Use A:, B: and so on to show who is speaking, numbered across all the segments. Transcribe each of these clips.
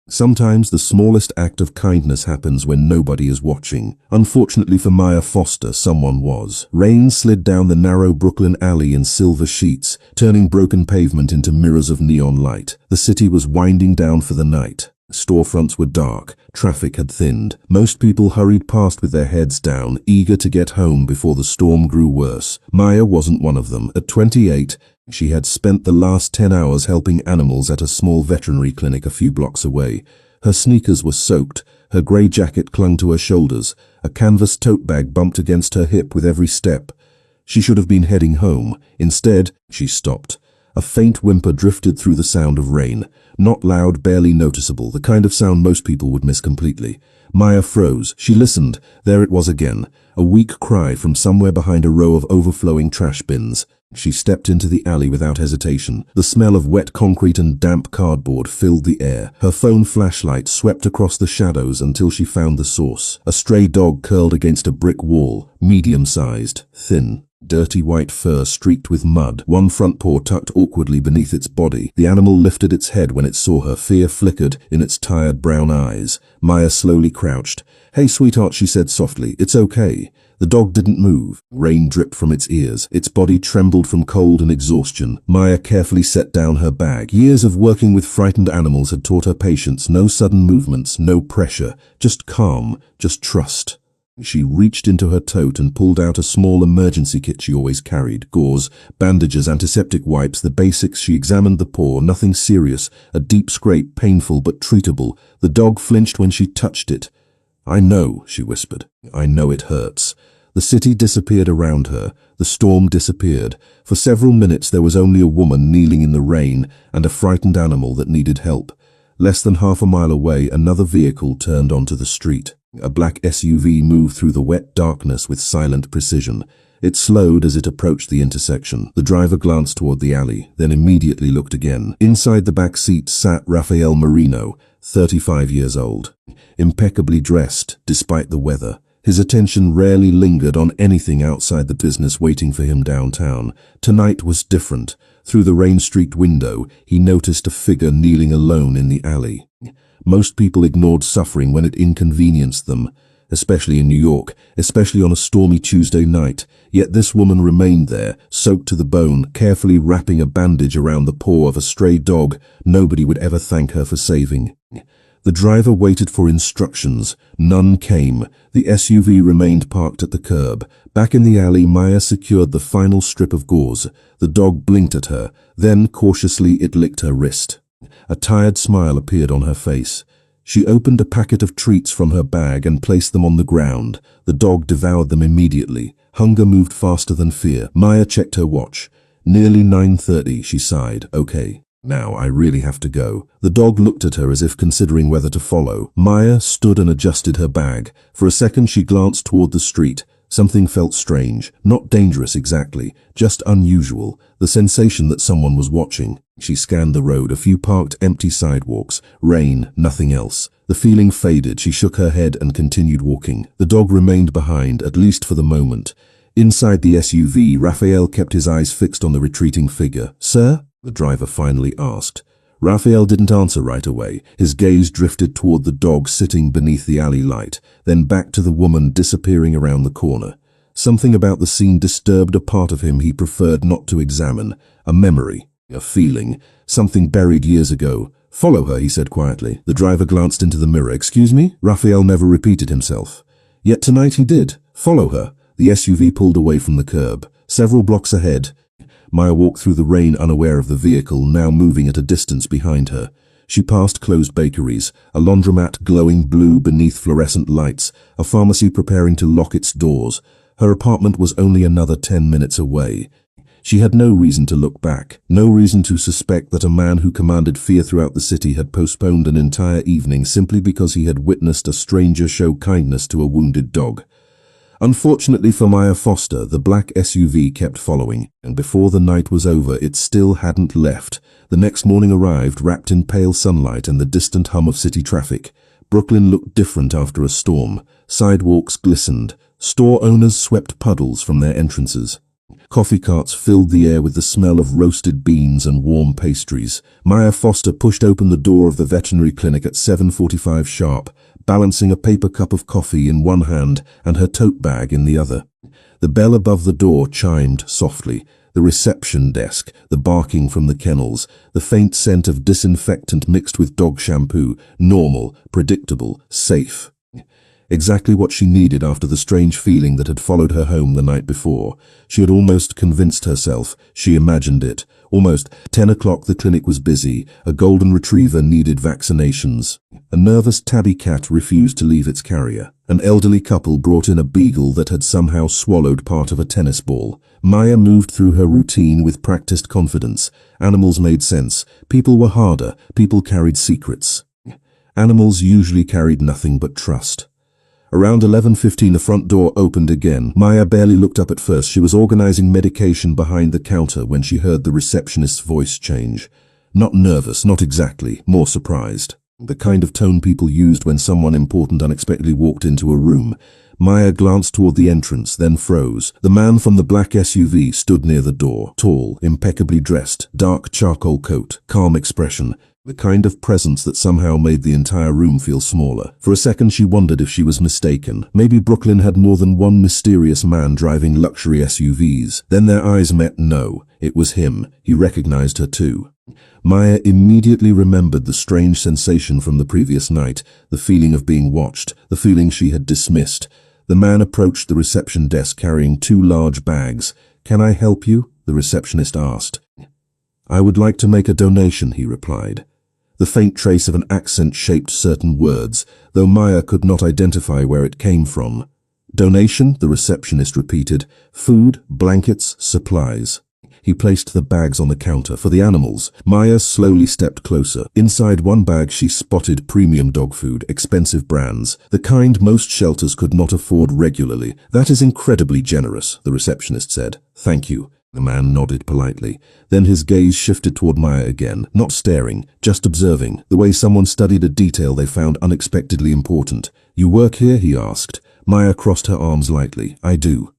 A: Sometimes the smallest act of kindness happens when nobody is watching. Unfortunately for Maya Foster, someone was. Rain slid down the narrow Brooklyn alley in silver sheets, turning broken pavement into mirrors of neon light. The city was winding down for the night. Storefronts were dark, traffic had thinned. Most people hurried past with their heads down, eager to get home before the storm grew worse. Maya wasn't one of them. At 28, she had spent the last 10 hours helping animals at a small veterinary clinic a few blocks away. Her sneakers were soaked, her grey jacket clung to her shoulders, a canvas tote bag bumped against her hip with every step. She should have been heading home. Instead, she stopped. A faint whimper drifted through the sound of rain. Not loud, barely noticeable, the kind of sound most people would miss completely. Maya froze. She listened. There it was again, a weak cry from somewhere behind a row of overflowing trash bins. She stepped into the alley without hesitation. The smell of wet concrete and damp cardboard filled the air. Her phone flashlight swept across the shadows until she found the source. A stray dog curled against a brick wall, medium-sized, thin. Dirty white fur streaked with mud, one front paw tucked awkwardly beneath its body. The animal lifted its head when it saw her. Fear flickered in its tired brown eyes. Maya slowly crouched. "Hey, sweetheart," she said softly. "It's okay." The dog didn't move. Rain dripped from its ears. Its body trembled from cold and exhaustion. Maya carefully set down her bag. Years of working with frightened animals had taught her patience. No sudden movements, no pressure. Just calm, just trust. She reached into her tote and pulled out a small emergency kit she always carried. Gauze, bandages, antiseptic wipes, the basics. She examined the paw. Nothing serious. A deep scrape, painful but treatable. The dog flinched when she touched it. "I know," she whispered. "I know it hurts." The city disappeared around her. The storm disappeared. For several minutes there was only a woman kneeling in the rain and a frightened animal that needed help. Less than half a mile away, another vehicle turned onto the street. A black SUV moved through the wet darkness with silent precision. It slowed as it approached the intersection. The driver glanced toward the alley, then immediately looked again. Inside the back seat sat Rafael Marino, 35 years old, impeccably dressed despite the weather. His attention rarely lingered on anything outside the business waiting for him downtown. Tonight was different. Through the rain-streaked window, he noticed a figure kneeling alone in the alley. Most people ignored suffering when it inconvenienced them, especially in New York, especially on a stormy Tuesday night. Yet this woman remained there, soaked to the bone, carefully wrapping a bandage around the paw of a stray dog nobody would ever thank her for saving. The driver waited for instructions. None came. The SUV remained parked at the curb. Back in the alley, Maya secured the final strip of gauze. The dog blinked at her. Then, cautiously, it licked her wrist. A tired smile appeared on her face. She opened a packet of treats from her bag and placed them on the ground. The dog devoured them immediately. Hunger moved faster than fear. Maya checked her watch. Nearly 9:30, she sighed. "Okay. Now, I really have to go." The dog looked at her as if considering whether to follow. Maya stood and adjusted her bag. For a second she glanced toward the street. Something felt strange. Not dangerous exactly, just unusual. The sensation that someone was watching. She scanned the road, a few parked empty sidewalks. Rain, nothing else. The feeling faded. She shook her head and continued walking. The dog remained behind, at least for the moment. Inside the SUV, Raphael kept his eyes fixed on the retreating figure. "Sir?" the driver finally asked. Raphael didn't answer right away. His gaze drifted toward the dog sitting beneath the alley light, then back to the woman disappearing around the corner. Something about the scene disturbed a part of him he preferred not to examine. A memory, a feeling, something buried years ago. "Follow her," he said quietly. The driver glanced into the mirror. "Excuse me?" Raphael never repeated himself. Yet tonight he did. "Follow her." The SUV pulled away from the curb. Several blocks ahead, Maya walked through the rain unaware of the vehicle, now moving at a distance behind her. She passed closed bakeries, a laundromat glowing blue beneath fluorescent lights, a pharmacy preparing to lock its doors. Her apartment was only another 10 minutes away. She had no reason to look back, no reason to suspect that a man who commanded fear throughout the city had postponed an entire evening simply because he had witnessed a stranger show kindness to a wounded dog. Unfortunately for Maya Foster, the black SUV kept following, and before the night was over, it still hadn't left. The next morning arrived, wrapped in pale sunlight and the distant hum of city traffic. Brooklyn looked different after a storm. Sidewalks glistened. Store owners swept puddles from their entrances. Coffee carts filled the air with the smell of roasted beans and warm pastries. Maya Foster pushed open the door of the veterinary clinic at 7:45 sharp, balancing a paper cup of coffee in one hand and her tote bag in the other. The bell above the door chimed softly. The reception desk, the barking from the kennels, the faint scent of disinfectant mixed with dog shampoo, normal, predictable, safe. Exactly what she needed after the strange feeling that had followed her home the night before. She had almost convinced herself. She imagined it. Almost 10 o'clock the clinic was busy. A golden retriever needed vaccinations. A nervous tabby cat refused to leave its carrier. An elderly couple brought in a beagle that had somehow swallowed part of a tennis ball. Maya moved through her routine with practiced confidence. Animals made sense. People were harder. People carried secrets. Animals usually carried nothing but trust. Around 11:15 the front door opened again. Maya barely looked up at first. She was organizing medication behind the counter when she heard the receptionist's voice change. Not nervous, not exactly, more surprised. The kind of tone people used when someone important unexpectedly walked into a room. Maya glanced toward the entrance, then froze. The man from the black SUV stood near the door. Tall, impeccably dressed, dark charcoal coat, calm expression. The kind of presence that somehow made the entire room feel smaller. For a second she wondered if she was mistaken. Maybe Brooklyn had more than one mysterious man driving luxury SUVs. Then their eyes met. No, it was him. He recognized her too. Maya immediately remembered the strange sensation from the previous night, the feeling of being watched, the feeling she had dismissed. The man approached the reception desk carrying 2 large bags. "Can I help you?" the receptionist asked. "I would like to make a donation," he replied. The faint trace of an accent shaped certain words, though Maya could not identify where it came from. "Donation?" the receptionist repeated. "Food, blankets, supplies." He placed the bags on the counter. "For the animals." Maya slowly stepped closer. Inside one bag she spotted premium dog food, expensive brands, the kind most shelters could not afford regularly. "That is incredibly generous," the receptionist said. "Thank you." The man nodded politely. Then his gaze shifted toward Maya again, not staring, just observing, the way someone studied a detail they found unexpectedly important. "You work here?" he asked. Maya crossed her arms lightly. "I do."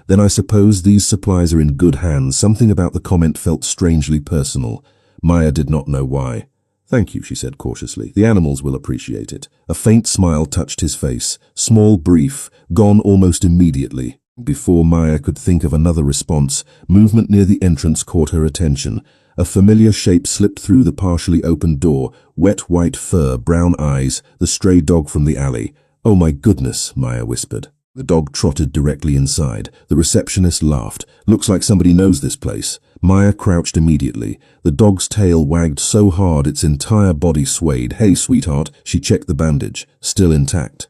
A: "Then I suppose these supplies are in good hands." Something about the comment felt strangely personal. Maya did not know why. "Thank you," she said cautiously. "The animals will appreciate it." A faint smile touched his face. Small, brief, gone almost immediately. Before Maya could think of another response, movement near the entrance caught her attention. A familiar shape slipped through the partially opened door, wet white fur, brown eyes, the stray dog from the alley. "Oh my goodness," Maya whispered. The dog trotted directly inside. The receptionist laughed. "Looks like somebody knows this place." Maya crouched immediately. The dog's tail wagged so hard its entire body swayed. "Hey, sweetheart." She checked the bandage. Still intact.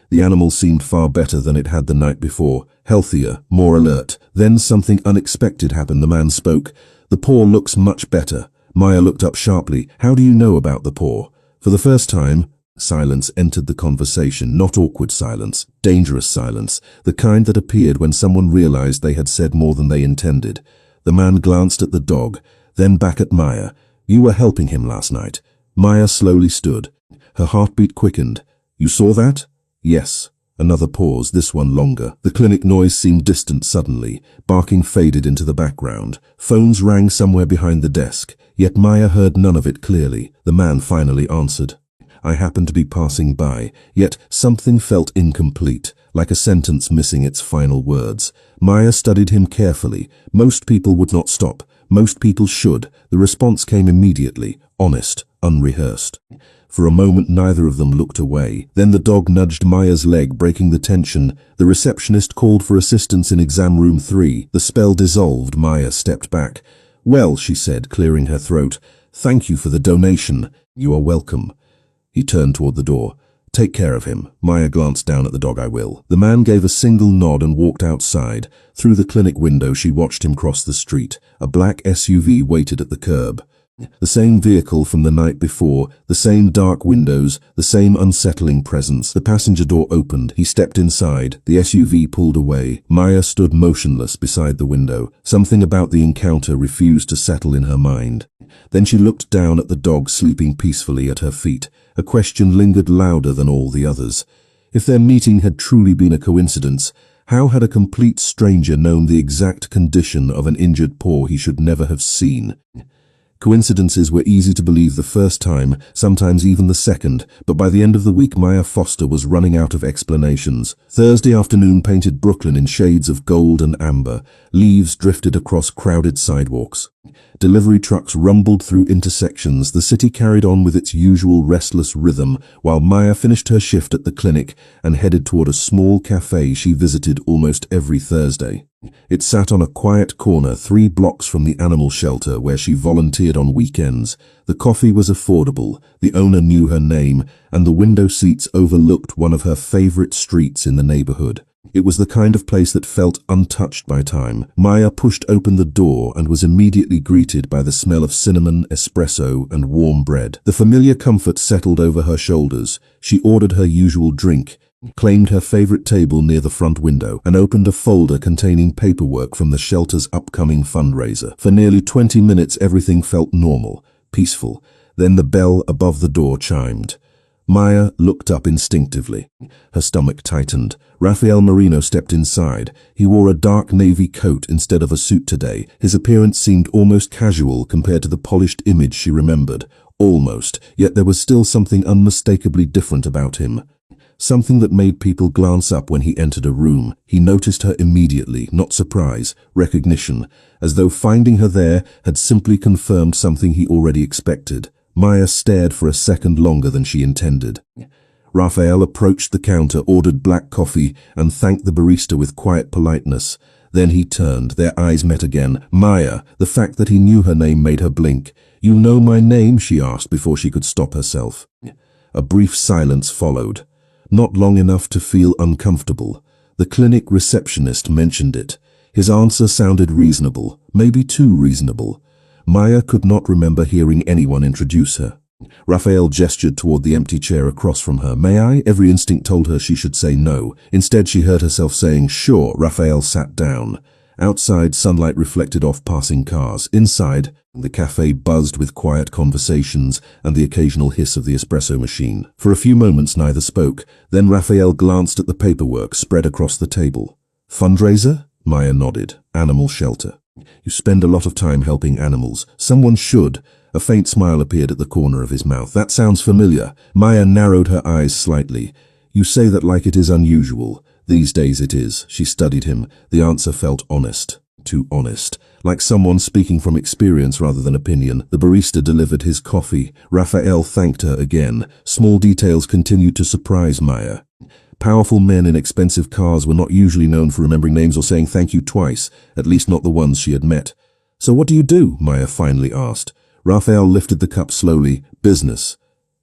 A: The animal seemed far better than it had the night before. Healthier, more alert. Then something unexpected happened. The man spoke. "The paw looks much better." Maya looked up sharply. "How do you know about the paw?" For the first time, silence entered the conversation. Not awkward silence, dangerous silence, the kind that appeared when someone realized they had said more than they intended. The man glanced at the dog, then back at Maya. "You were helping him last night." Maya slowly stood. Her heartbeat quickened. "You saw that?" "Yes." Another pause, this one longer. The clinic noise seemed distant suddenly. Barking faded into the background. Phones rang somewhere behind the desk, yet Maya heard none of it clearly. The man finally answered. "I happened to be passing by," yet something felt incomplete, like a sentence missing its final words. Maya studied him carefully. Most people would not stop. Most people should. The response came immediately, honest, unrehearsed. For a moment neither of them looked away. Then the dog nudged Maya's leg, breaking the tension. The receptionist called for assistance in exam room 3. The spell dissolved. Maya stepped back. "Well," she said, clearing her throat, "thank you for the donation." "You are welcome." He turned toward the door. "Take care of him." Maya glanced down at the dog. "I will." The man gave a single nod and walked outside. Through the clinic window she watched him cross the street. A black SUV waited at the curb. The same vehicle from the night before, the same dark windows, the same unsettling presence. The passenger door opened. He stepped inside. The SUV pulled away. Maya stood motionless beside the window. Something about the encounter refused to settle in her mind. Then she looked down at the dog sleeping peacefully at her feet. A question lingered louder than all the others. If their meeting had truly been a coincidence, How had a complete stranger known the exact condition of an injured paw he should never have seen? Coincidences were easy to believe the first time, sometimes even the second, but by the end of the week Maya Foster was running out of explanations. Thursday afternoon painted Brooklyn in shades of gold and amber. Leaves drifted across crowded sidewalks. Delivery trucks rumbled through intersections. The city carried on with its usual restless rhythm, while Maya finished her shift at the clinic and headed toward a small cafe she visited almost every Thursday. It sat on a quiet corner 3 blocks from the animal shelter where she volunteered on weekends. The coffee was affordable, the owner knew her name, and the window seats overlooked one of her favorite streets in the neighborhood. It was the kind of place that felt untouched by time. Maya pushed open the door and was immediately greeted by the smell of cinnamon, espresso, and warm bread. The familiar comfort settled over her shoulders. She ordered her usual drink, claimed her favorite table near the front window, and opened a folder containing paperwork from the shelter's upcoming fundraiser. For nearly 20 minutes everything felt normal, peaceful. Then the bell above the door chimed. Maya looked up instinctively. Her stomach tightened. Rafael Marino stepped inside. He wore a dark navy coat instead of a suit today. His appearance seemed almost casual compared to the polished image she remembered. Almost, yet there was still something unmistakably different about him. Something that made people glance up when he entered a room. He noticed her immediately, not surprise, recognition, as though finding her there had simply confirmed something he already expected. Maya stared for a second longer than she intended. Rafael approached the counter, ordered black coffee, and thanked the barista with quiet politeness. Then he turned. Their eyes met again. Maya, the fact that he knew her name made her blink. "You know my name?" she asked before she could stop herself. A brief silence followed. Not long enough to feel uncomfortable. The clinic receptionist mentioned it. His answer sounded reasonable, maybe too reasonable. Maya could not remember hearing anyone introduce her. Rafael gestured toward the empty chair across from her. "May I?" Every instinct told her she should say no. Instead, she heard herself saying, "Sure." Rafael sat down. Outside, sunlight reflected off passing cars. Inside, the cafe buzzed with quiet conversations and the occasional hiss of the espresso machine. For a few moments, neither spoke. Then Rafael glanced at the paperwork spread across the table. "Fundraiser?" Maya nodded. "Animal shelter. You spend a lot of time helping animals. Someone should." A faint smile appeared at the corner of his mouth. "That sounds familiar." Maya narrowed her eyes slightly. "You say that like it is unusual." "These days it is." She studied him. The answer felt honest. Too honest. Like someone speaking from experience rather than opinion. The barista delivered his coffee. Rafael thanked her again. Small details continued to surprise Maya. Powerful men in expensive cars were not usually known for remembering names or saying thank you twice, at least not the ones she had met. "So what do you do?" Maya finally asked. Rafael lifted the cup slowly. "Business."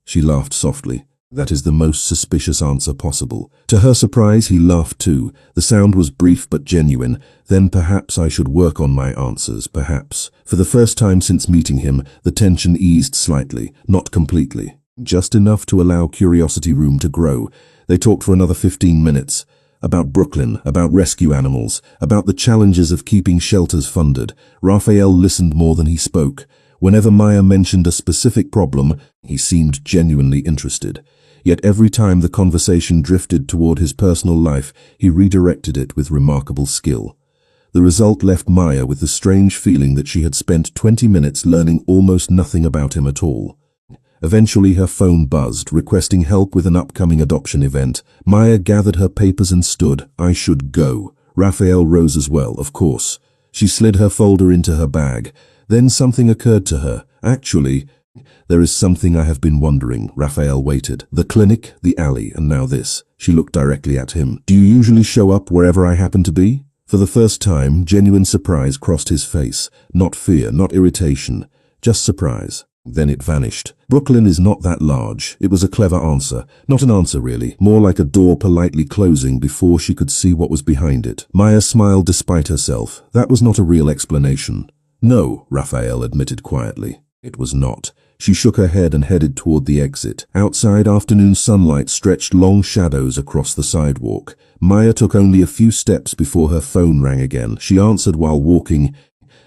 A: She laughed softly. "That is the most suspicious answer possible." To her surprise, he laughed too. The sound was brief but genuine. "Then perhaps I should work on my answers, perhaps." For the first time since meeting him, the tension eased slightly, not completely. Just enough to allow curiosity room to grow. They talked for another 15 minutes. About Brooklyn, about rescue animals, about the challenges of keeping shelters funded. Rafael listened more than he spoke. Whenever Maya mentioned a specific problem, he seemed genuinely interested. Yet every time the conversation drifted toward his personal life, he redirected it with remarkable skill. The result left Maya with the strange feeling that she had spent 20 minutes learning almost nothing about him at all. Eventually her phone buzzed, requesting help with an upcoming adoption event. Maya gathered her papers and stood. "I should go." Rafael rose as well, of course. She slid her folder into her bag. Then something occurred to her. "Actually, there is something I have been wondering." Rafael waited. "The clinic, the alley, and now this." She looked directly at him. "Do you usually show up wherever I happen to be?" For the first time, genuine surprise crossed his face. Not fear, not irritation, just surprise. Then it vanished. "Brooklyn is not that large." It was a clever answer. Not an answer, really. More like a door politely closing before she could see what was behind it. Maya smiled despite herself. That was not a real explanation. "No," Rafael admitted quietly. It was not. She shook her head and headed toward the exit. Outside, afternoon sunlight stretched long shadows across the sidewalk. Maya took only a few steps before her phone rang again. She answered while walking,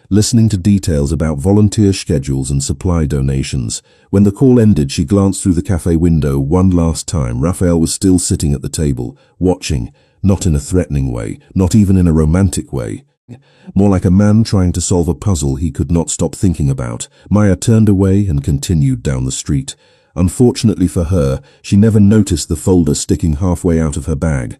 A: listening to details about volunteer schedules and supply donations. When the call ended, she glanced through the cafe window one last time. Rafael was still sitting at the table, watching, Not in a threatening way, not even in a romantic way. More like a man trying to solve a puzzle he could not stop thinking about. Maya turned away and continued down the street. Unfortunately for her, she never noticed the folder sticking halfway out of her bag.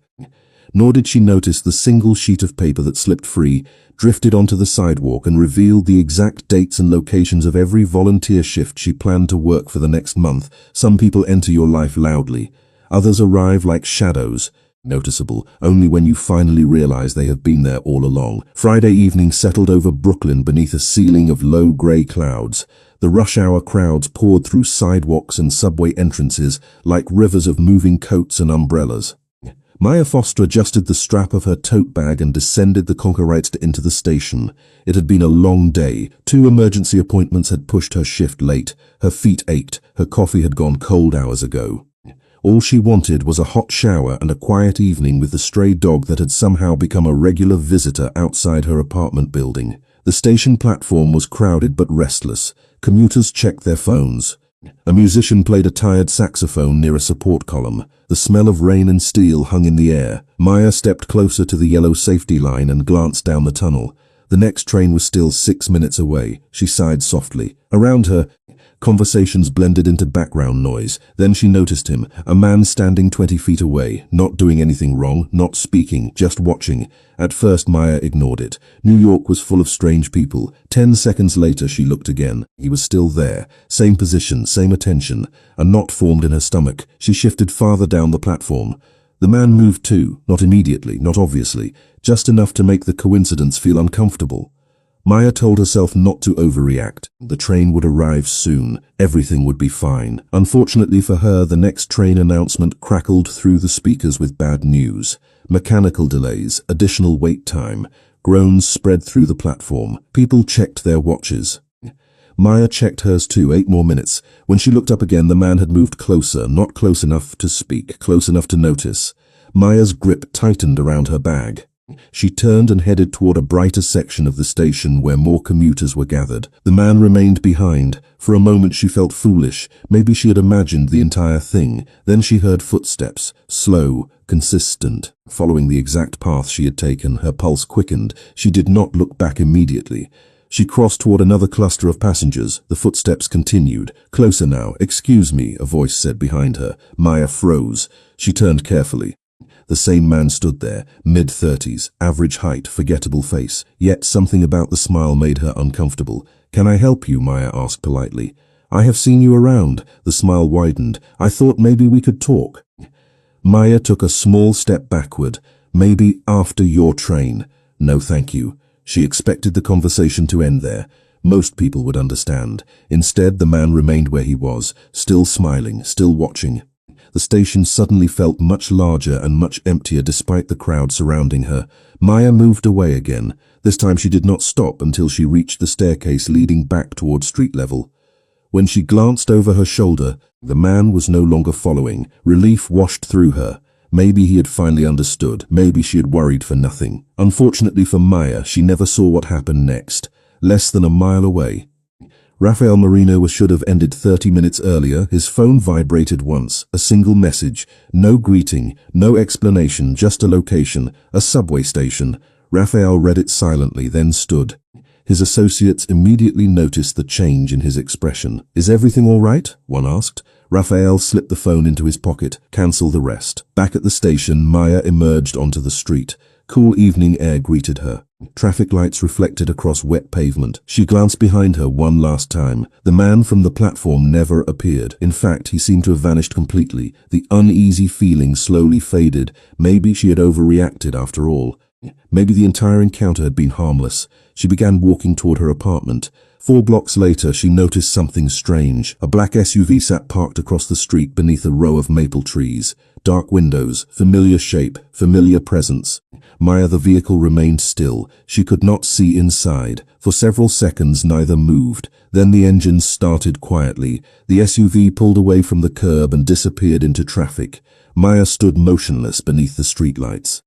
A: Nor did she notice the single sheet of paper that slipped free, drifted onto the sidewalk and revealed the exact dates and locations of every volunteer shift she planned to work for the next month. Some people enter your life loudly. Others arrive like shadows, noticeable only when you finally realize they have been there all along. Friday evening settled over Brooklyn beneath a ceiling of low gray clouds. The rush hour crowds poured through sidewalks and subway entrances like rivers of moving coats and umbrellas. Maya Foster adjusted the strap of her tote bag and descended the concrete into the station. It had been a long day. 2 emergency appointments had pushed her shift late. Her feet ached. Her coffee had gone cold hours ago. All she wanted was a hot shower and a quiet evening with the stray dog that had somehow become a regular visitor outside her apartment building. The station platform was crowded but restless. Commuters checked their phones. A musician played a tired saxophone near a support column. The smell of rain and steel hung in the air. Maya stepped closer to the yellow safety line and glanced down the tunnel. The next train was still 6 minutes away. She sighed softly. Around her, conversations blended into background noise. Then she noticed him, a man standing 20 feet away, not doing anything wrong, not speaking, just watching. At first Maya ignored it. New York was full of strange people. 10 seconds later she looked again. He was still there. Same position, same attention. A knot formed in her stomach. She shifted farther down the platform. The man moved too, not immediately, not obviously, just enough to make the coincidence feel uncomfortable. Maya told herself not to overreact. The train would arrive soon. Everything would be fine. Unfortunately for her, the next train announcement crackled through the speakers with bad news. Mechanical delays, additional wait time. Groans spread through the platform. People checked their watches. Maya checked hers too. 8 more minutes. When she looked up again, the man had moved closer, not close enough to speak, close enough to notice. Maya's grip tightened around her bag. She turned and headed toward a brighter section of the station where more commuters were gathered. The man remained behind. For a moment she felt foolish. Maybe she had imagined the entire thing. Then she heard footsteps, slow, consistent, following the exact path she had taken. Her pulse quickened. She did not look back immediately. She crossed toward another cluster of passengers. The footsteps continued. Closer now. Excuse me, a voice said behind her. Maya froze. She turned carefully. The same man stood there, mid-30s, average height, forgettable face. Yet something about the smile made her uncomfortable. Can I help you? Maya asked politely. I have seen you around. The smile widened. I thought maybe we could talk. Maya took a small step backward. Maybe after your train. No, thank you. She expected the conversation to end there. Most people would understand. Instead, the man remained where he was, still smiling, still watching. The station suddenly felt much larger and much emptier despite the crowd surrounding her. Maya moved away again. This time she did not stop until she reached the staircase leading back toward street level. When she glanced over her shoulder, the man was no longer following. Relief washed through her. Maybe he had finally understood. Maybe she had worried for nothing. Unfortunately for Maya, she never saw what happened next. Less than a mile away, Rafael Marino should have ended 30 minutes earlier. His phone vibrated once. A single message. No greeting, no explanation, just a location, a subway station. Rafael read it silently, then stood. His associates immediately noticed the change in his expression. Is everything all right? One asked. Rafael slipped the phone into his pocket. Cancel the rest. Back at the station, Maya emerged onto the street. Cool evening air greeted her. Traffic lights reflected across wet pavement. She glanced behind her one last time. The man from the platform never appeared. In fact, he seemed to have vanished completely. The uneasy feeling slowly faded. Maybe she had overreacted after all. Maybe the entire encounter had been harmless. She began walking toward her apartment. 4 blocks later, she noticed something strange. A black SUV sat parked across the street beneath a row of maple trees. Dark windows, familiar shape, familiar presence. Maya, the vehicle remained still. She could not see inside. For several seconds, neither moved. Then the engine started quietly. The SUV pulled away from the curb and disappeared into traffic. Maya stood motionless beneath the streetlights.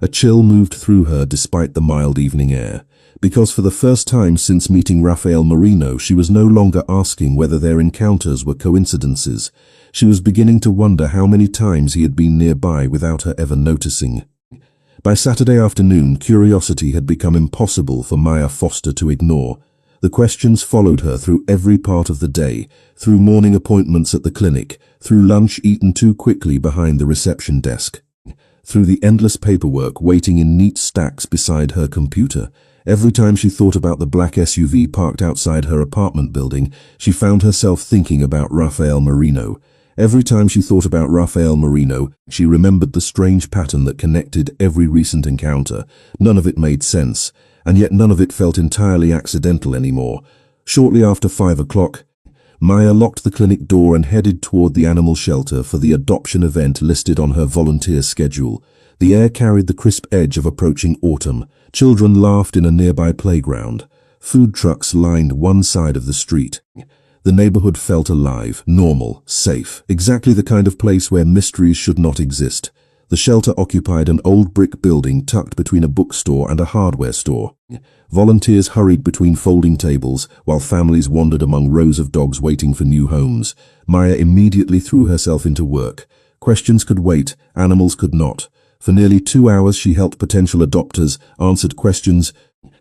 A: A chill moved through her despite the mild evening air. Because for the first time since meeting Rafael Marino, she was no longer asking whether their encounters were coincidences. She was beginning to wonder how many times he had been nearby without her ever noticing. By Saturday afternoon, curiosity had become impossible for Maya Foster to ignore. The questions followed her through every part of the day, through morning appointments at the clinic, through lunch eaten too quickly behind the reception desk, through the endless paperwork waiting in neat stacks beside her computer. Every time she thought about the black SUV parked outside her apartment building, she found herself thinking about Rafael Marino. Every time she thought about Rafael Marino, she remembered the strange pattern that connected every recent encounter. None of it made sense, and yet none of it felt entirely accidental anymore. Shortly after 5 o'clock, Maya locked the clinic door and headed toward the animal shelter for the adoption event listed on her volunteer schedule. The air carried the crisp edge of approaching autumn. Children laughed in a nearby playground. Food trucks lined one side of the street. The neighborhood felt alive, normal, safe, exactly the kind of place where mysteries should not exist. The shelter occupied an old brick building tucked between a bookstore and a hardware store. Volunteers hurried between folding tables while families wandered among rows of dogs waiting for new homes. Maya immediately threw herself into work. Questions could wait, animals could not. For nearly 2 hours she helped potential adopters, answered questions,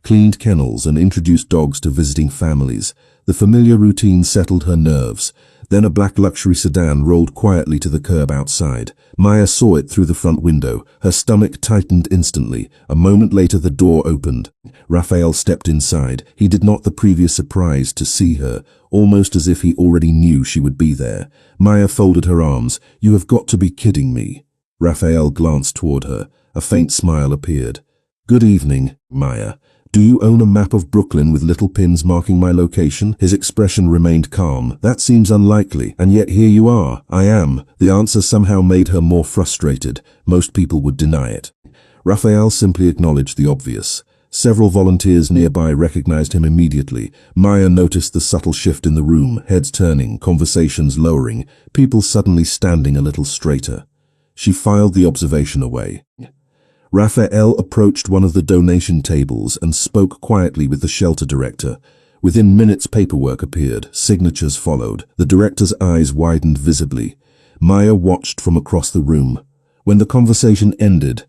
A: cleaned kennels and introduced dogs to visiting families. The familiar routine settled her nerves. Then a black luxury sedan rolled quietly to the curb outside. Maya saw it through the front window. Her stomach tightened instantly. A moment later the door opened. Rafael stepped inside. He did not the previous surprise to see her, almost as if he already knew she would be there. Maya folded her arms. "You have got to be kidding me." Rafael glanced toward her. A faint smile appeared. "Good evening, Maya. Do you own a map of Brooklyn with little pins marking my location?" His expression remained calm. "That seems unlikely, and yet here you are." "I am." The answer somehow made her more frustrated. Most people would deny it. Rafael simply acknowledged the obvious. Several volunteers nearby recognized him immediately. Maya noticed the subtle shift in the room, heads turning, conversations lowering, people suddenly standing a little straighter. She filed the observation away. Rafael approached one of the donation tables and spoke quietly with the shelter director. Within minutes paperwork appeared, signatures followed. The director's eyes widened visibly. Maya watched from across the room. When the conversation ended,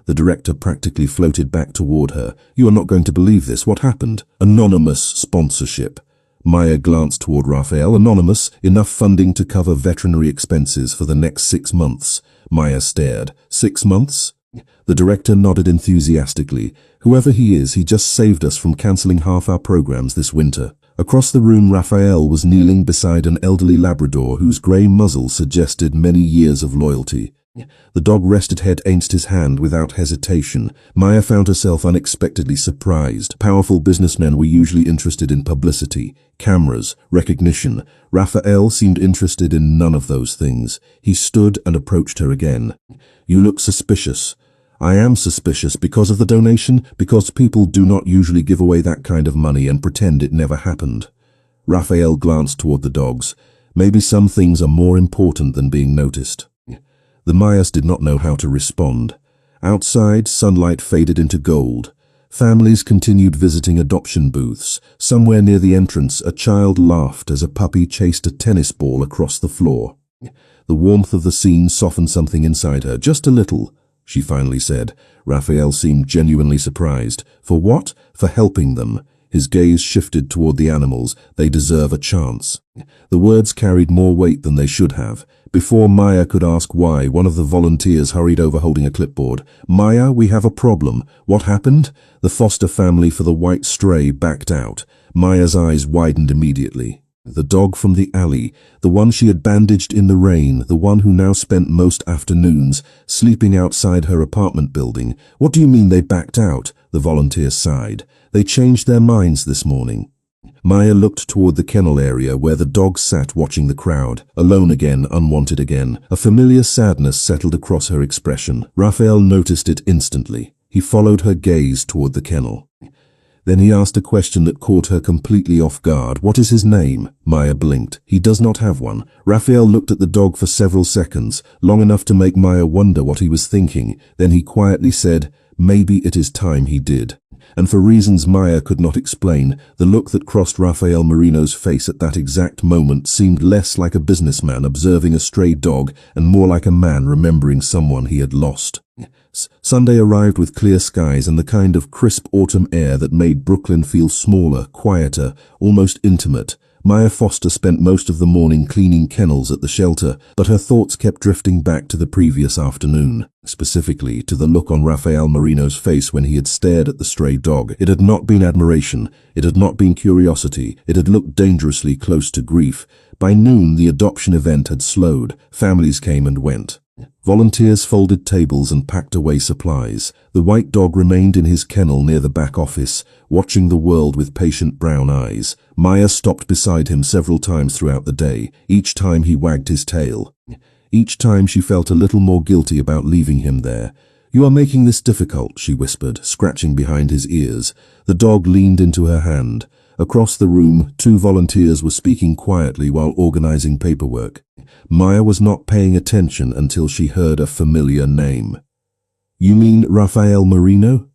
A: the director practically floated back toward her. "You are not going to believe this. What happened?" "Anonymous sponsorship." Maya glanced toward Rafael. "Anonymous, enough funding to cover veterinary expenses for the next 6 months." Maya stared. 6 months? The director nodded enthusiastically. "Whoever he is, he just saved us from cancelling half our programs this winter." Across the room, Rafael was kneeling beside an elderly Labrador whose grey muzzle suggested many years of loyalty. The dog rested head against his hand without hesitation. Maya found herself unexpectedly surprised. Powerful businessmen were usually interested in publicity, cameras, recognition. Rafael seemed interested in none of those things. He stood and approached her again. "You look suspicious." "I am suspicious because of the donation, because people do not usually give away that kind of money and pretend it never happened." Rafael glanced toward the dogs. "Maybe some things are more important than being noticed." The Mayas did not know how to respond. Outside, sunlight faded into gold. Families continued visiting adoption booths. Somewhere near the entrance, a child laughed as a puppy chased a tennis ball across the floor. The warmth of the scene softened something inside her. "Just a little," she finally said. Rafael seemed genuinely surprised. "For what?" "For helping them." His gaze shifted toward the animals. "They deserve a chance." The words carried more weight than they should have. Before Maya could ask why, one of the volunteers hurried over holding a clipboard. "Maya, we have a problem." "What happened?" The foster family for the white stray backed out. Maya's eyes widened immediately. The dog from the alley, the one she had bandaged in the rain, the one who now spent most afternoons sleeping outside her apartment building. "What do you mean they backed out?" The volunteer sighed. "They changed their minds this morning." Maya looked toward the kennel area where the dog sat watching the crowd. Alone again, unwanted again. A familiar sadness settled across her expression. Rafael noticed it instantly. He followed her gaze toward the kennel. Then he asked a question that caught her completely off guard. "What is his name?" Maya blinked. "He does not have one." Rafael looked at the dog for several seconds, long enough to make Maya wonder what he was thinking. Then he quietly said, "Maybe it is time he did." and for reasons Maya could not explain, the look that crossed Rafael Marino's face at that exact moment seemed less like a businessman observing a stray dog and more like a man remembering someone he had lost. Sunday arrived with clear skies and the kind of crisp autumn air that made Brooklyn feel smaller, quieter, almost intimate. Maya Foster spent most of the morning cleaning kennels at the shelter, but her thoughts kept drifting back to the previous afternoon, specifically to the look on Rafael Marino's face when he had stared at the stray dog. It had not been admiration, it had not been curiosity, it had looked dangerously close to grief. By noon, the adoption event had slowed. Families came and went. Volunteers folded tables and packed away supplies. The white dog remained in his kennel near the back office, watching the world with patient brown eyes. Maya stopped beside him several times throughout the day. Each time he wagged his tail. Each time she felt a little more guilty about leaving him there. "You are making this difficult," she whispered, scratching behind his ears. The dog leaned into her hand. Across the room, 2 volunteers were speaking quietly while organizing paperwork. Maya was not paying attention until she heard a familiar name. "You mean Rafael Marino?"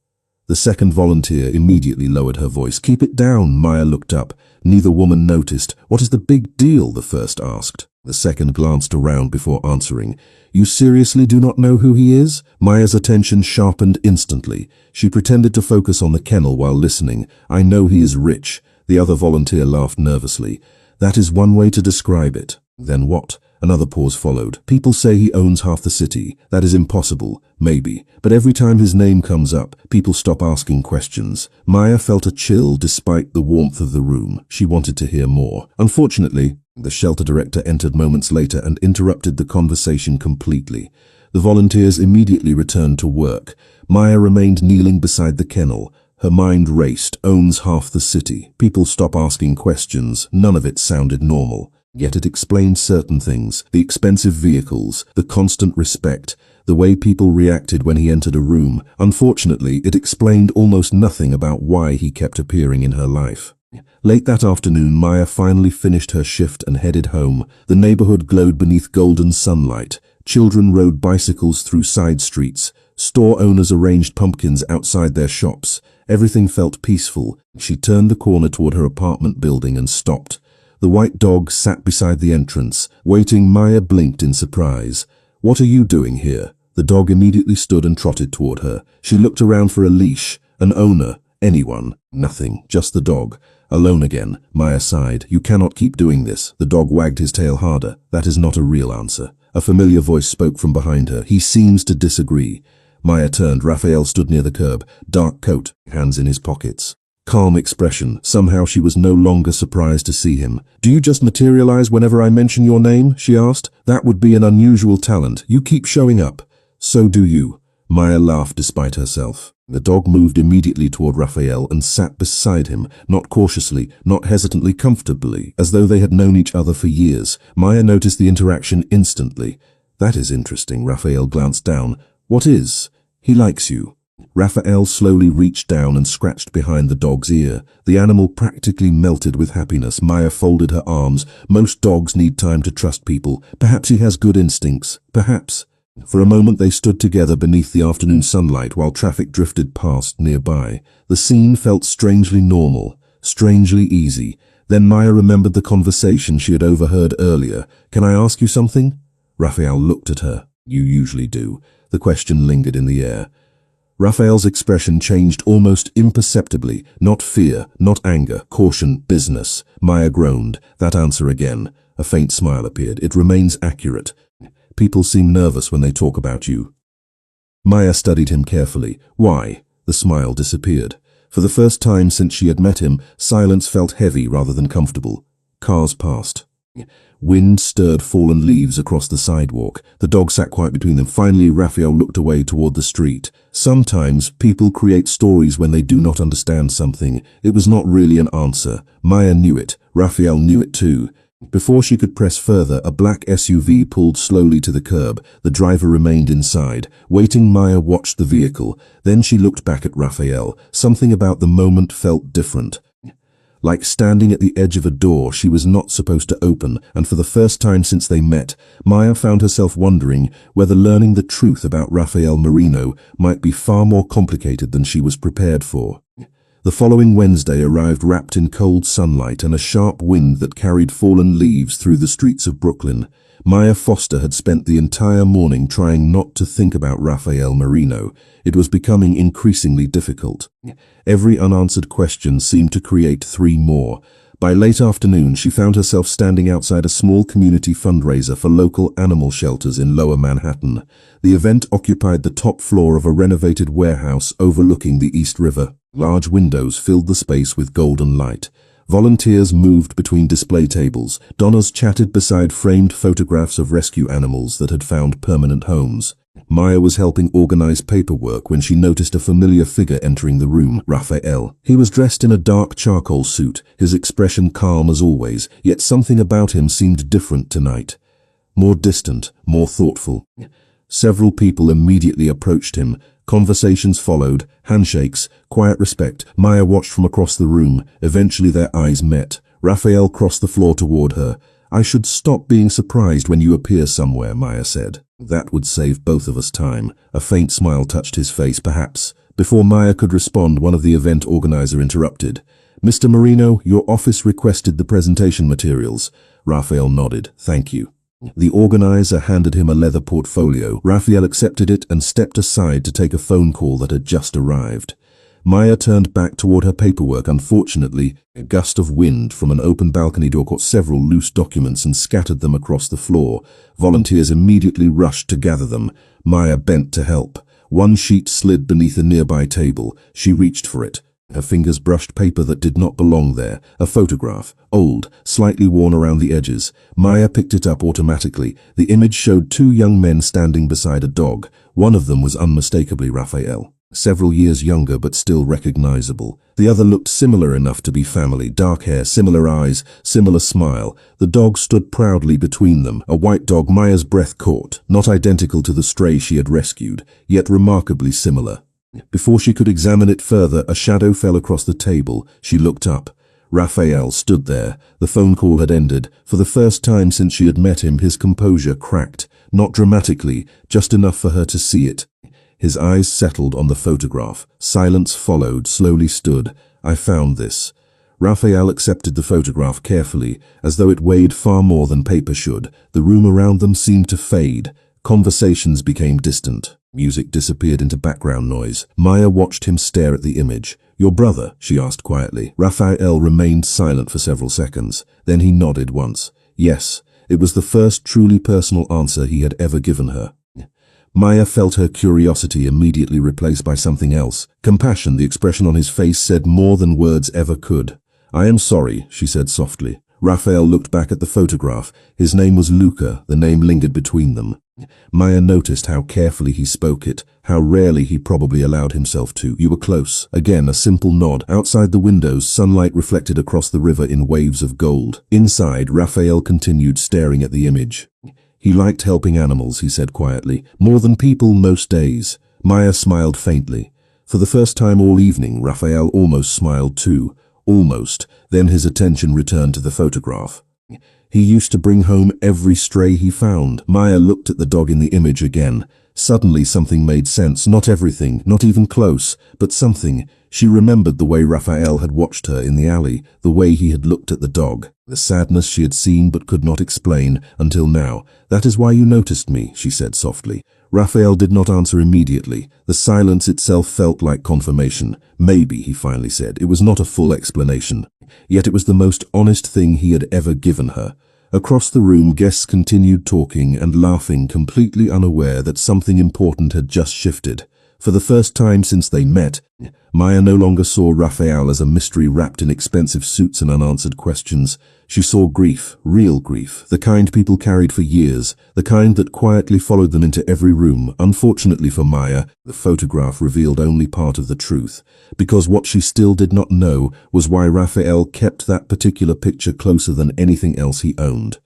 A: The second volunteer immediately lowered her voice. "Keep it down." Maya looked up. Neither woman noticed. "What is the big deal?" the first asked. The second glanced around before answering. "You seriously do not know who he is?" Maya's attention sharpened instantly. She pretended to focus on the kennel while listening. "I know he is rich." The other volunteer laughed nervously. "That is one way to describe it." "Then what?" Another pause followed. "People say he owns half the city. That is impossible. Maybe. But every time his name comes up, people stop asking questions." Maya felt a chill despite the warmth of the room. She wanted to hear more. Unfortunately, the shelter director entered moments later and interrupted the conversation completely. The volunteers immediately returned to work. Maya remained kneeling beside the kennel. Her mind raced. Owns half the city. People stop asking questions. None of it sounded normal. Yet it explained certain things. The expensive vehicles, the constant respect, the way people reacted when he entered a room. Unfortunately, it explained almost nothing about why he kept appearing in her life. Late that afternoon, Maya finally finished her shift and headed home. The neighborhood glowed beneath golden sunlight. Children rode bicycles through side streets. Store owners arranged pumpkins outside their shops. Everything felt peaceful. She turned the corner toward her apartment building and stopped. The white dog sat beside the entrance, waiting. Maya blinked in surprise. "What are you doing here?" The dog immediately stood and trotted toward her. She looked around for a leash, an owner, anyone. Nothing, just the dog. Alone again. Maya sighed. "You cannot keep doing this." The dog wagged his tail harder. "That is not a real answer." A familiar voice spoke from behind her. "He seems to disagree." Maya turned. Raphael stood near the curb, dark coat, hands in his pockets. Calm expression. Somehow she was no longer surprised to see him. "Do you just materialize whenever I mention your name?" she asked. "That would be an unusual talent. You keep showing up." "So do you." Maya laughed despite herself. The dog moved immediately toward Raphael and sat beside him, not cautiously, not hesitantly, comfortably, as though they had known each other for years. Maya noticed the interaction instantly. "That is interesting." Raphael glanced down. "What is?" "He likes you." Raphael slowly reached down and scratched behind the dog's ear. The animal practically melted with happiness. Maya folded her arms. Most dogs need time to trust people. Perhaps he has good instincts. Perhaps. For a moment they stood together beneath the afternoon sunlight while traffic drifted past nearby. The scene felt strangely normal, strangely easy. Then Maya remembered the conversation she had overheard earlier. "Can I ask you something?" Raphael looked at her. "You usually do." The question lingered in the air. Raphael's expression changed almost imperceptibly. Not fear, not anger, caution, business. Maya groaned. "That answer again." A faint smile appeared. "It remains accurate. People seem nervous when they talk about you." Maya studied him carefully. "Why?" The smile disappeared. For the first time since she had met him, silence felt heavy rather than comfortable. Cars passed. Wind stirred fallen leaves across the sidewalk. The dog sat quiet between them. Finally, Raphael looked away toward the street. Sometimes people create stories when they do not understand something. It was not really an answer. Maya knew it. Raphael knew it too. Before she could press further, a black SUV pulled slowly to the curb. The driver remained inside. Waiting, Maya watched the vehicle. Then she looked back at Raphael. Something about the moment felt different. like standing at the edge of a door she was not supposed to open, and for the first time since they met, Maya found herself wondering whether learning the truth about Rafael Marino might be far more complicated than she was prepared for. The following Wednesday arrived wrapped in cold sunlight and a sharp wind that carried fallen leaves through the streets of Brooklyn. Maya Foster had spent the entire morning trying not to think about Rafael Marino. It was becoming increasingly difficult. Every unanswered question seemed to create 3 more. By late afternoon, she found herself standing outside a small community fundraiser for local animal shelters in Lower Manhattan. The event occupied the top floor of a renovated warehouse overlooking the East River. Large windows filled the space with golden light. Volunteers moved between display tables. Donnas chatted beside framed photographs of rescue animals that had found permanent homes. Maya was helping organize paperwork when she noticed a familiar figure entering the room, Rafael. He was dressed in a dark charcoal suit, his expression calm as always, yet something about him seemed different tonight. More distant, more thoughtful. Several people immediately approached him. Conversations followed, handshakes, quiet respect. Maya watched from across the room. Eventually their eyes met. Rafael crossed the floor toward her. "I should stop being surprised when you appear somewhere," Maya said. "That would save both of us time." A faint smile touched his face, perhaps. Before Maya could respond, one of the event organizer interrupted. "Mr. Marino, your office requested the presentation materials." Rafael nodded. "Thank you." The organizer handed him a leather portfolio. Rafael accepted it and stepped aside to take a phone call that had just arrived. Maya turned back toward her paperwork. Unfortunately, a gust of wind from an open balcony door caught several loose documents and scattered them across the floor. Volunteers immediately rushed to gather them. Maya bent to help. One sheet slid beneath a nearby table. She reached for it. Her fingers brushed paper that did not belong there. A photograph, old, slightly worn around the edges. Maya picked it up automatically. The image showed 2 young men standing beside a dog. One of them was unmistakably Rafael. Several years younger but still recognizable. The other looked similar enough to be family. Dark hair, similar eyes, similar smile. The dog stood proudly between them. A white dog. Maya's breath caught. Not identical to the stray she had rescued, yet remarkably similar. Before she could examine it further, a shadow fell across the table. She looked up. Rafael stood there. The phone call had ended. For the first time since she had met him, his composure cracked. Not dramatically, just enough for her to see it. His eyes settled on the photograph. Silence followed, slowly stood. "I found this." Rafael accepted the photograph carefully, as though it weighed far more than paper should. The room around them seemed to fade. Conversations became distant. Music disappeared into background noise. Maya watched him stare at the image. "Your brother?" she asked quietly. Rafael remained silent for several seconds. Then he nodded once. Yes, it was the first truly personal answer he had ever given her. Maya felt her curiosity immediately replaced by something else. Compassion. The expression on his face said more than words ever could. "I am sorry," she said softly. Rafael looked back at the photograph. His name was Luca. The name lingered between them. Maya noticed how carefully he spoke it, how rarely he probably allowed himself to. "You were close." Again, a simple nod. Outside the windows, sunlight reflected across the river in waves of gold. Inside, Rafael continued staring at the image. "He liked helping animals," he said quietly. "More than people most days." Maya smiled faintly. For the first time all evening, Rafael almost smiled too. Almost. Then his attention returned to the photograph. "He used to bring home every stray he found." Maya looked at the dog in the image again. Suddenly something made sense. Not everything, not even close, but something. She remembered the way Rafael had watched her in the alley, the way he had looked at the dog, the sadness she had seen but could not explain until now. "That is why you noticed me," she said softly. Rafael did not answer immediately. The silence itself felt like confirmation. "Maybe," he finally said. It was not a full explanation. Yet it was the most honest thing he had ever given her. Across the room, guests continued talking and laughing, completely unaware that something important had just shifted. For the first time since they met, Maya no longer saw Rafael as a mystery wrapped in expensive suits and unanswered questions. She saw grief, real grief, the kind people carried for years, the kind that quietly followed them into every room. Unfortunately for Maya, the photograph revealed only part of the truth, because what she still did not know was why Rafael kept that particular picture closer than anything else he owned.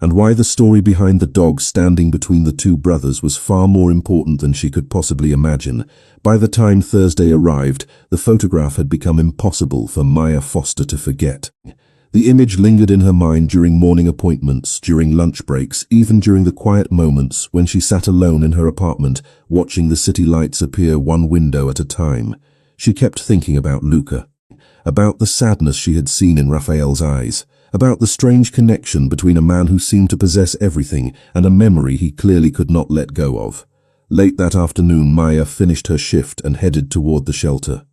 A: and why the story behind the dog standing between the two brothers was far more important than she could possibly imagine. By the time Thursday arrived, the photograph had become impossible for Maya Foster to forget. The image lingered in her mind during morning appointments, during lunch breaks, even during the quiet moments when she sat alone in her apartment, watching the city lights appear one window at a time. She kept thinking about Luca, about the sadness she had seen in Raphael's eyes, about the strange connection between a man who seemed to possess everything and a memory he clearly could not let go of. Late that afternoon, Maya finished her shift and headed toward the shelter.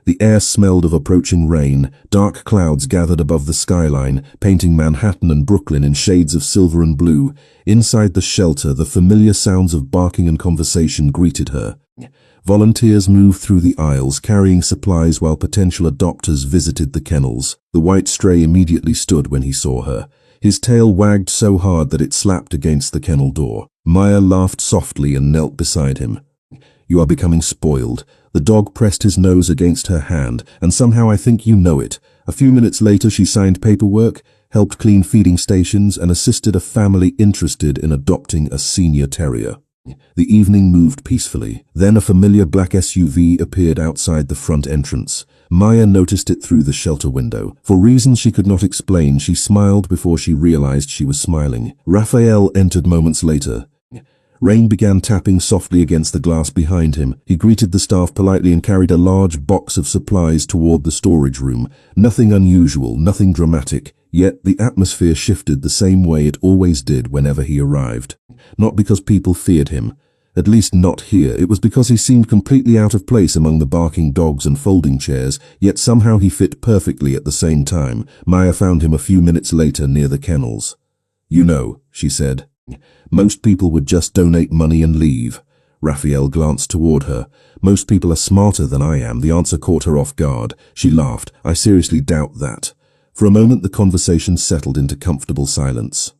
A: The air smelled of approaching rain. Dark clouds gathered above the skyline, painting Manhattan and Brooklyn in shades of silver and blue. Inside the shelter, the familiar sounds of barking and conversation greeted her. Volunteers moved through the aisles, carrying supplies while potential adopters visited the kennels. The white stray immediately stood when he saw her. His tail wagged so hard that it slapped against the kennel door. Maya laughed softly and knelt beside him. "You are becoming spoiled." The dog pressed his nose against her hand, "and somehow I think you know it." A few minutes later, she signed paperwork, helped clean feeding stations, and assisted a family interested in adopting a senior terrier. The evening moved peacefully. Then a familiar black SUV appeared outside the front entrance. Maya noticed it through the shelter window. For reasons she could not explain, she smiled before she realized she was smiling. Raphael entered moments later. Rain began tapping softly against the glass behind him. He greeted the staff politely and carried a large box of supplies toward the storage room. Nothing unusual, nothing dramatic. Yet the atmosphere shifted the same way it always did whenever he arrived. Not because people feared him. At least not here. It was because he seemed completely out of place among the barking dogs and folding chairs, yet somehow he fit perfectly at the same time. Maya found him a few minutes later near the kennels. "You know," she said, "most people would just donate money and leave." Raphael glanced toward her. "Most people are smarter than I am." The answer caught her off guard. She laughed. "I seriously doubt that." For a moment the conversation settled into comfortable silence.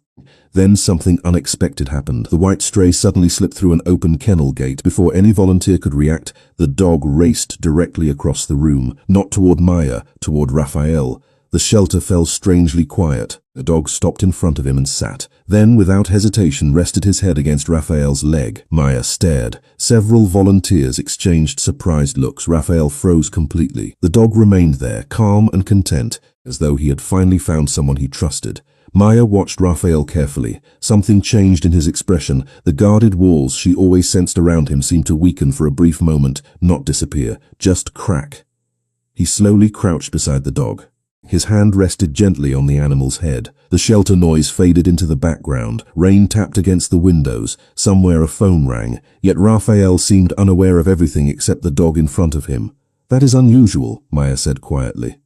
A: Then something unexpected happened. The white stray suddenly slipped through an open kennel gate. Before any volunteer could react, the dog raced directly across the room, not toward Maya, toward Raphael. The shelter fell strangely quiet. The dog stopped in front of him and sat. Then, without hesitation, rested his head against Raphael's leg. Maya stared. Several volunteers exchanged surprised looks. Raphael froze completely. The dog remained there, calm and content, as though he had finally found someone he trusted. Maya watched Raphael carefully. Something changed in his expression. The guarded walls she always sensed around him seemed to weaken for a brief moment, not disappear, just crack. He slowly crouched beside the dog. His hand rested gently on the animal's head. The shelter noise faded into the background. Rain tapped against the windows. Somewhere a phone rang. Yet Raphael seemed unaware of everything except the dog in front of him. "That is unusual," Maya said quietly.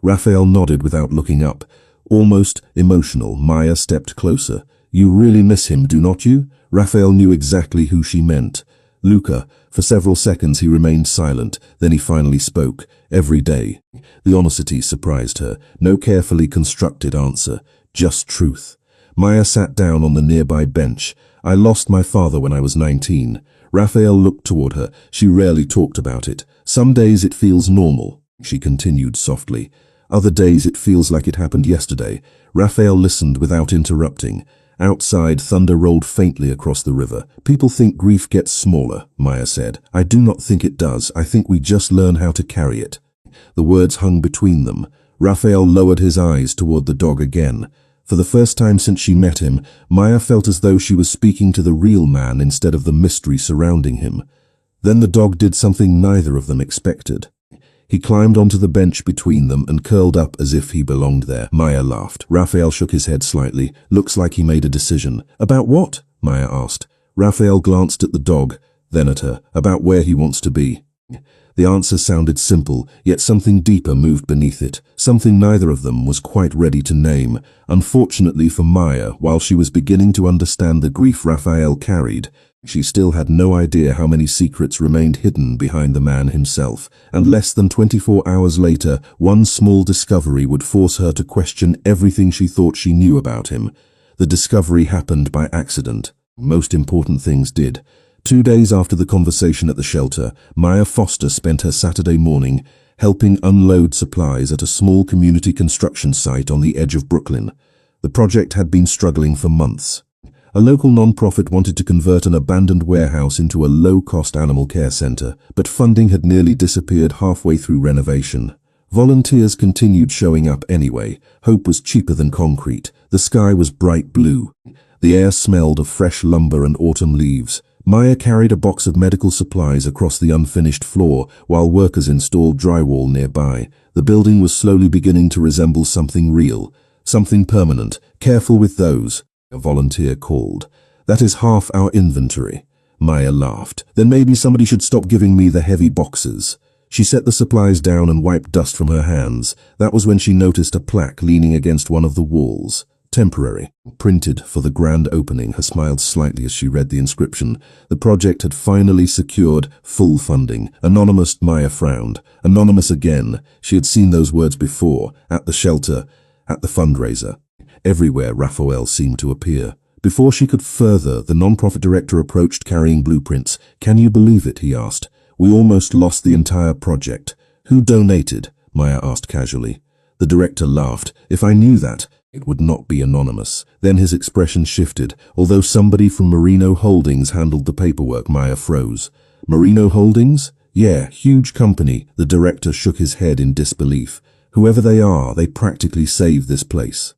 A: Raphael nodded without looking up. Almost emotional, Maya stepped closer. "You really miss him, do not you?" Raphael knew exactly who she meant. "Luca." For several seconds he remained silent, then he finally spoke. "Every day." The honesty surprised her. No carefully constructed answer, just truth. Maya sat down on the nearby bench. "I lost my father when I was 19. Raphael looked toward her. She rarely talked about it. "Some days it feels normal," she continued softly. "Other days it feels like it happened yesterday." Raphael listened without interrupting. Outside, thunder rolled faintly across the river. "People think grief gets smaller," Maya said. "I do not think it does. I think we just learn how to carry it." The words hung between them. Raphael lowered his eyes toward the dog again. For the first time since she met him, Maya felt as though she was speaking to the real man instead of the mystery surrounding him. Then the dog did something neither of them expected. He climbed onto the bench between them and curled up as if he belonged there. Maya laughed. Raphael shook his head slightly. "Looks like he made a decision." "About what?" Maya asked. Raphael glanced at the dog, then at her. "About where he wants to be." The answer sounded simple, yet something deeper moved beneath it, something neither of them was quite ready to name. Unfortunately for Maya, while she was beginning to understand the grief Raphael carried, she still had no idea how many secrets remained hidden behind the man himself, and less than 24 hours later, one small discovery would force her to question everything she thought she knew about him. The discovery happened by accident. Most important things did. 2 days after the conversation at the shelter, Maya Foster spent her Saturday morning helping unload supplies at a small community construction site on the edge of Brooklyn. The project had been struggling for months. A local non-profit wanted to convert an abandoned warehouse into a low-cost animal care center, but funding had nearly disappeared halfway through renovation. Volunteers continued showing up anyway. Hope was cheaper than concrete. The sky was bright blue. The air smelled of fresh lumber and autumn leaves. Maya carried a box of medical supplies across the unfinished floor while workers installed drywall nearby. The building was slowly beginning to resemble something real, something permanent. Careful with those, a volunteer called. That is half our inventory. Maya laughed. Then maybe somebody should stop giving me the heavy boxes. She set the supplies down and wiped dust from her hands. That was when she noticed a plaque leaning against one of the walls. Temporary. Printed for the grand opening. Her smiled slightly as she read the inscription. The project had finally secured full funding. Anonymous. Maya frowned. Anonymous again. She had seen those words before. At the shelter. At the fundraiser. Everywhere Raphael seemed to appear. Before she could further, the non-profit director approached carrying blueprints. Can you believe it? He asked. We almost lost the entire project. Who donated? Maya asked casually. The director laughed. If I knew that, it would not be anonymous. Then his expression shifted. Although somebody from Merino Holdings handled the paperwork, Maya froze. Merino Holdings? Yeah, huge company. The director shook his head in disbelief. Whoever they are, they practically saved this place.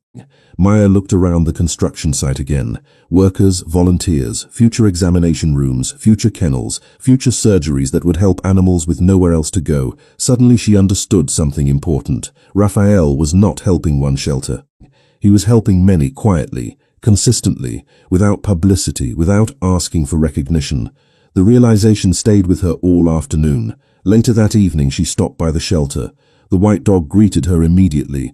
A: Maya looked around the construction site again. Workers, volunteers, future examination rooms, future kennels, future surgeries that would help animals with nowhere else to go. Suddenly she understood something important. Raphael was not helping one shelter. He was helping many quietly, consistently, without publicity, without asking for recognition. The realization stayed with her all afternoon. Later that evening she stopped by the shelter. The white dog greeted her immediately,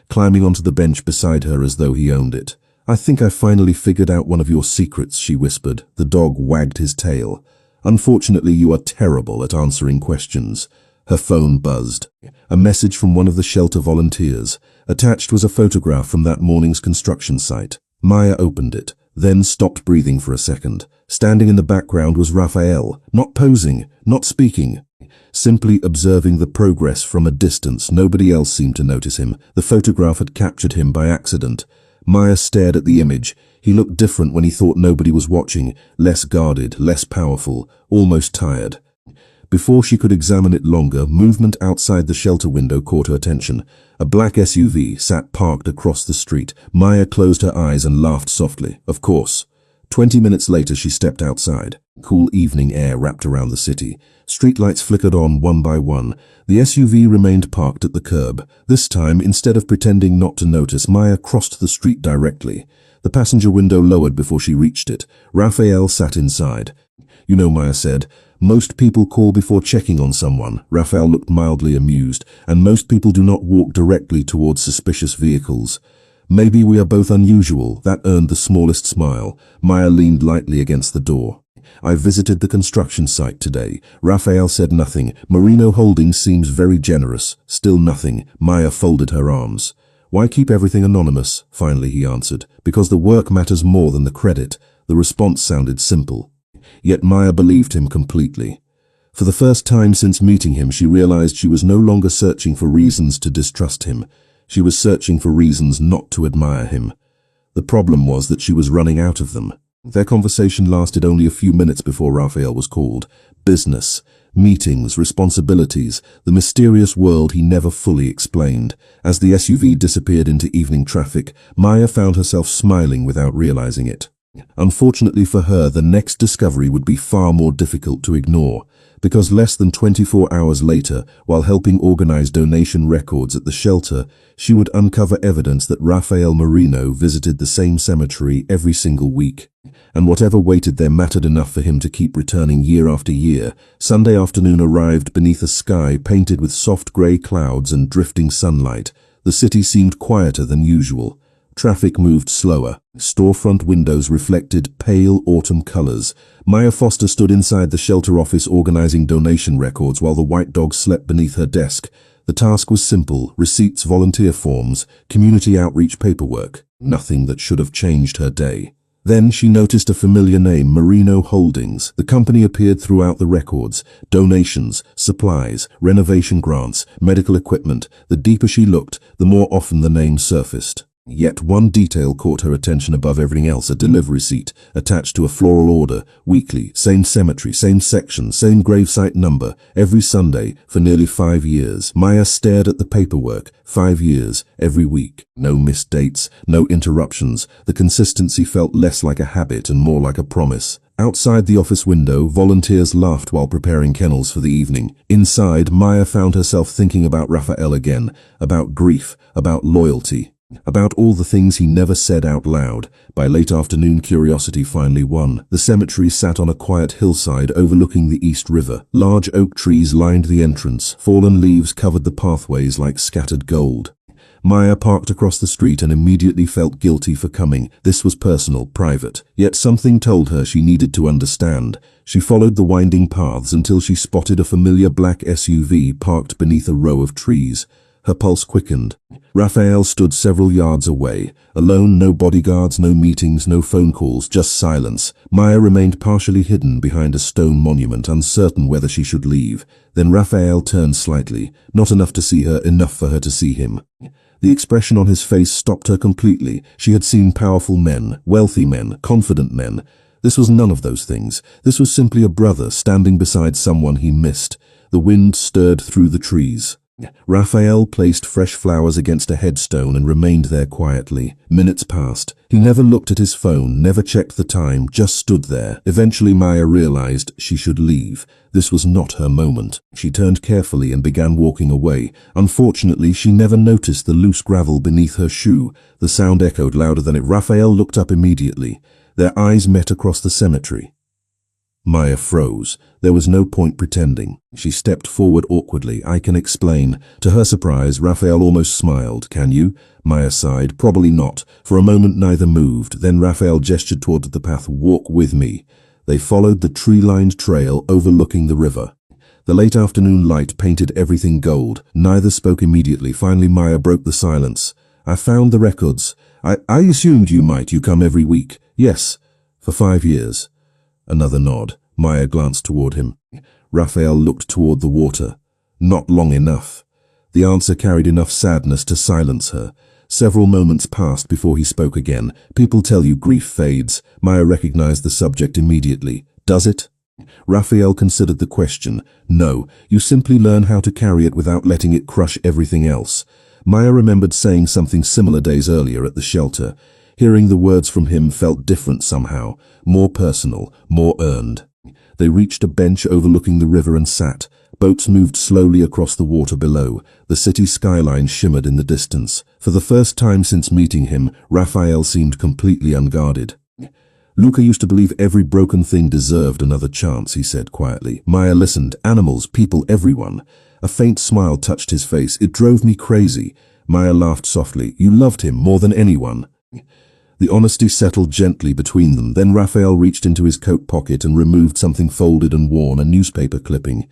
A: climbing onto the bench beside her as though he owned it. I think I finally figured out one of your secrets, she whispered. The dog wagged his tail. Unfortunately, you are terrible at answering questions. Her phone buzzed. A message from one of the shelter volunteers. Attached was a photograph from that morning's construction site. Maya opened it, then stopped breathing for a second. Standing in the background was Raphael, not posing, not speaking, simply observing the progress from a distance. Nobody else seemed to notice him. The photograph had captured him by accident. Maya stared at the image. He looked different when he thought nobody was watching, less guarded, less powerful, almost tired. Before she could examine it longer, movement outside the shelter window caught her attention. A black SUV sat parked across the street. Maya closed her eyes and laughed softly. Of course. 20 minutes later she stepped outside. Cool evening air wrapped around the city. Streetlights flickered on one by one. The SUV remained parked at the curb. This time, instead of pretending not to notice, Maya crossed the street directly. The passenger window lowered before she reached it. Raphael sat inside. You know, Maya said, most people call before checking on someone. Raphael looked mildly amused. And most people do not walk directly towards suspicious vehicles. Maybe we are both unusual. That earned the smallest smile. Maya leaned lightly against the door. I visited the construction site today. Raphael said nothing. Merino Holdings seems very generous. Still nothing. Maya folded her arms. Why keep everything anonymous? Finally he answered. Because the work matters more than the credit. The response sounded simple. Yet Maya believed him completely. For the first time since meeting him, she realized she was no longer searching for reasons to distrust him. She was searching for reasons not to admire him. The problem was that she was running out of them. Their conversation lasted only a few minutes before Raphael was called. Business, meetings, responsibilities, the mysterious world he never fully explained. As the SUV disappeared into evening traffic, Maya found herself smiling without realizing it. Unfortunately for her, the next discovery would be far more difficult to ignore, because less than 24 hours later, while helping organize donation records at the shelter, she would uncover evidence that Raphael Merino visited the same cemetery every single week. And whatever waited there mattered enough for him to keep returning year after year. Sunday afternoon arrived beneath a sky painted with soft grey clouds and drifting sunlight. The city seemed quieter than usual. Traffic moved slower. Storefront windows reflected pale autumn colors. Maya Foster stood inside the shelter office organizing donation records while the white dog slept beneath her desk. The task was simple: receipts, volunteer forms, community outreach paperwork. Nothing that should have changed her day. Then she noticed a familiar name, Merino Holdings. The company appeared throughout the records. Donations, supplies, renovation grants, medical equipment. The deeper she looked, the more often the name surfaced. Yet one detail caught her attention above everything else: a delivery receipt attached to a floral order, weekly, same cemetery, same section, same gravesite number, every Sunday for nearly 5 years. Maya stared at the paperwork. 5 years, every week. No missed dates, no interruptions. The consistency felt less like a habit and more like a promise. Outside the office window, volunteers laughed while preparing kennels for the evening. Inside, Maya found herself thinking about Raphael again, about grief, about loyalty, about all the things he never said out loud. By late afternoon, curiosity finally won. The cemetery sat on a quiet hillside overlooking the East River. Large oak trees lined the entrance. Fallen leaves covered the pathways like scattered gold. Maya parked across the street and immediately felt guilty for coming. This was personal, private. Yet something told her she needed to understand. She followed the winding paths until she spotted a familiar black SUV parked beneath a row of trees. Her pulse quickened. Raphael stood several yards away. Alone, no bodyguards, no meetings, no phone calls, just silence. Maya remained partially hidden behind a stone monument, uncertain whether she should leave. Then Raphael turned slightly, not enough to see her, enough for her to see him. The expression on his face stopped her completely. She had seen powerful men, wealthy men, confident men. This was none of those things. This was simply a brother standing beside someone he missed. The wind stirred through the trees. Raphael placed fresh flowers against a headstone and remained there quietly. Minutes passed. He never looked at his phone, never checked the time, just stood there. Eventually Maya realized she should leave. This was not her moment. She turned carefully and began walking away. Unfortunately, she never noticed the loose gravel beneath her shoe. The sound echoed louder than it. Raphael looked up immediately. Their eyes met across the cemetery. Maya froze. There was no point pretending. She stepped forward awkwardly. "I can explain." To her surprise, Raphael almost smiled. "Can you?" Maya sighed. "Probably not." For a moment neither moved. Then Raphael gestured toward the path. "Walk with me." They followed the tree-lined trail overlooking the river. The late afternoon light painted everything gold. Neither spoke immediately. Finally Maya broke the silence. "I found the records. I assumed you might. You come every week." "Yes, for 5 years." Another nod. Maya glanced toward him. Raphael looked toward the water. "Not long enough." The answer carried enough sadness to silence her. Several moments passed before he spoke again. "People tell you grief fades." Maya recognized the subject immediately. "Does it?" Raphael considered the question. "No, you simply learn how to carry it without letting it crush everything else." Maya remembered saying something similar days earlier at the shelter. Hearing the words from him felt different somehow, more personal, more earned. They reached a bench overlooking the river and sat. Boats moved slowly across the water below. The city skyline shimmered in the distance. For the first time since meeting him, Raphael seemed completely unguarded. "Luca used to believe every broken thing deserved another chance," he said quietly. Maya listened. "Animals, people, everyone." A faint smile touched his face. "It drove me crazy." Maya laughed softly. "You loved him more than anyone." The honesty settled gently between them. Then Raphael reached into his coat pocket and removed something folded and worn, a newspaper clipping.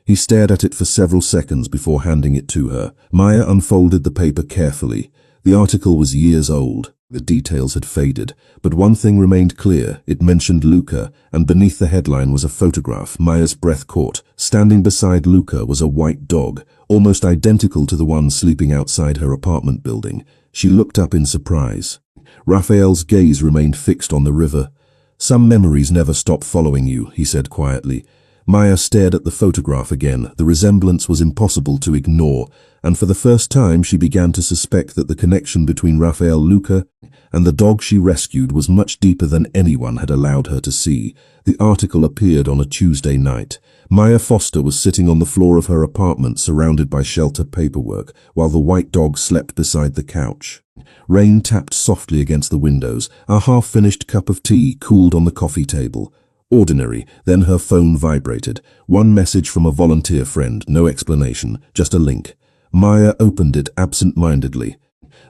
A: He stared at it for several seconds before handing it to her. Maya unfolded the paper carefully. The article was years old. The details had faded. But one thing remained clear. It mentioned Luca, and beneath the headline was a photograph. Maya's breath caught. Standing beside Luca was a white dog, almost identical to the one sleeping outside her apartment building. She looked up in surprise. Raphael's gaze remained fixed on the river. "Some memories never stop following you," he said quietly. Maya stared at the photograph again. The resemblance was impossible to ignore, and for the first time she began to suspect that the connection between Raphael Luca and the dog she rescued was much deeper than anyone had allowed her to see. The article appeared on a Tuesday night. Maya Foster was sitting on the floor of her apartment surrounded by shelter paperwork, while the white dog slept beside the couch. Rain tapped softly against the windows. A half-finished cup of tea cooled on the coffee table. Ordinary. Then her phone vibrated. One message from a volunteer friend, no explanation, just a link. Maya opened it absent-mindedly.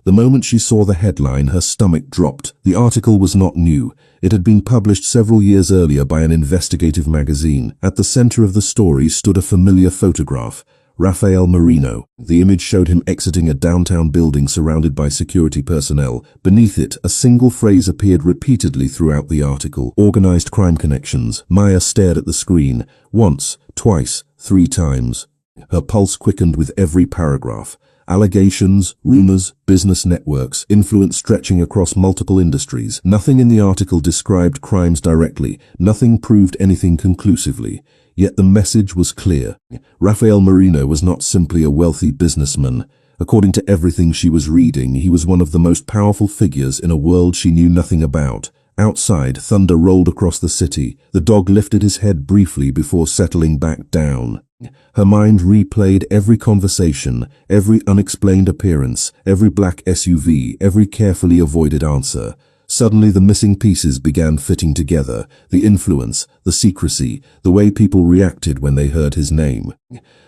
A: The moment she saw the headline, her stomach dropped. The article was not new. It had been published several years earlier by an investigative magazine. At the center of the story stood a familiar photograph. Rafael Marino. The image showed him exiting a downtown building surrounded by security personnel. Beneath it, a single phrase appeared repeatedly throughout the article. Organized crime connections. Maya stared at the screen. Once, twice, 3 times. Her pulse quickened with every paragraph. Allegations, rumors, business networks, influence stretching across multiple industries. Nothing in the article described crimes directly. Nothing proved anything conclusively. Yet the message was clear. Rafael Marino was not simply a wealthy businessman. According to everything she was reading, he was one of the most powerful figures in a world she knew nothing about. Outside, thunder rolled across the city. The dog lifted his head briefly before settling back down. Her mind replayed every conversation, every unexplained appearance, every black SUV, every carefully avoided answer. Suddenly the missing pieces began fitting together. The influence, the secrecy, the way people reacted when they heard his name.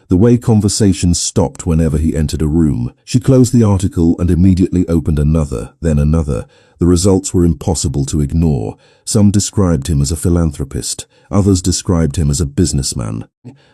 A: The way conversations stopped whenever he entered a room. She closed the article and immediately opened another, then another. The results were impossible to ignore. Some described him as a philanthropist. Others described him as a businessman.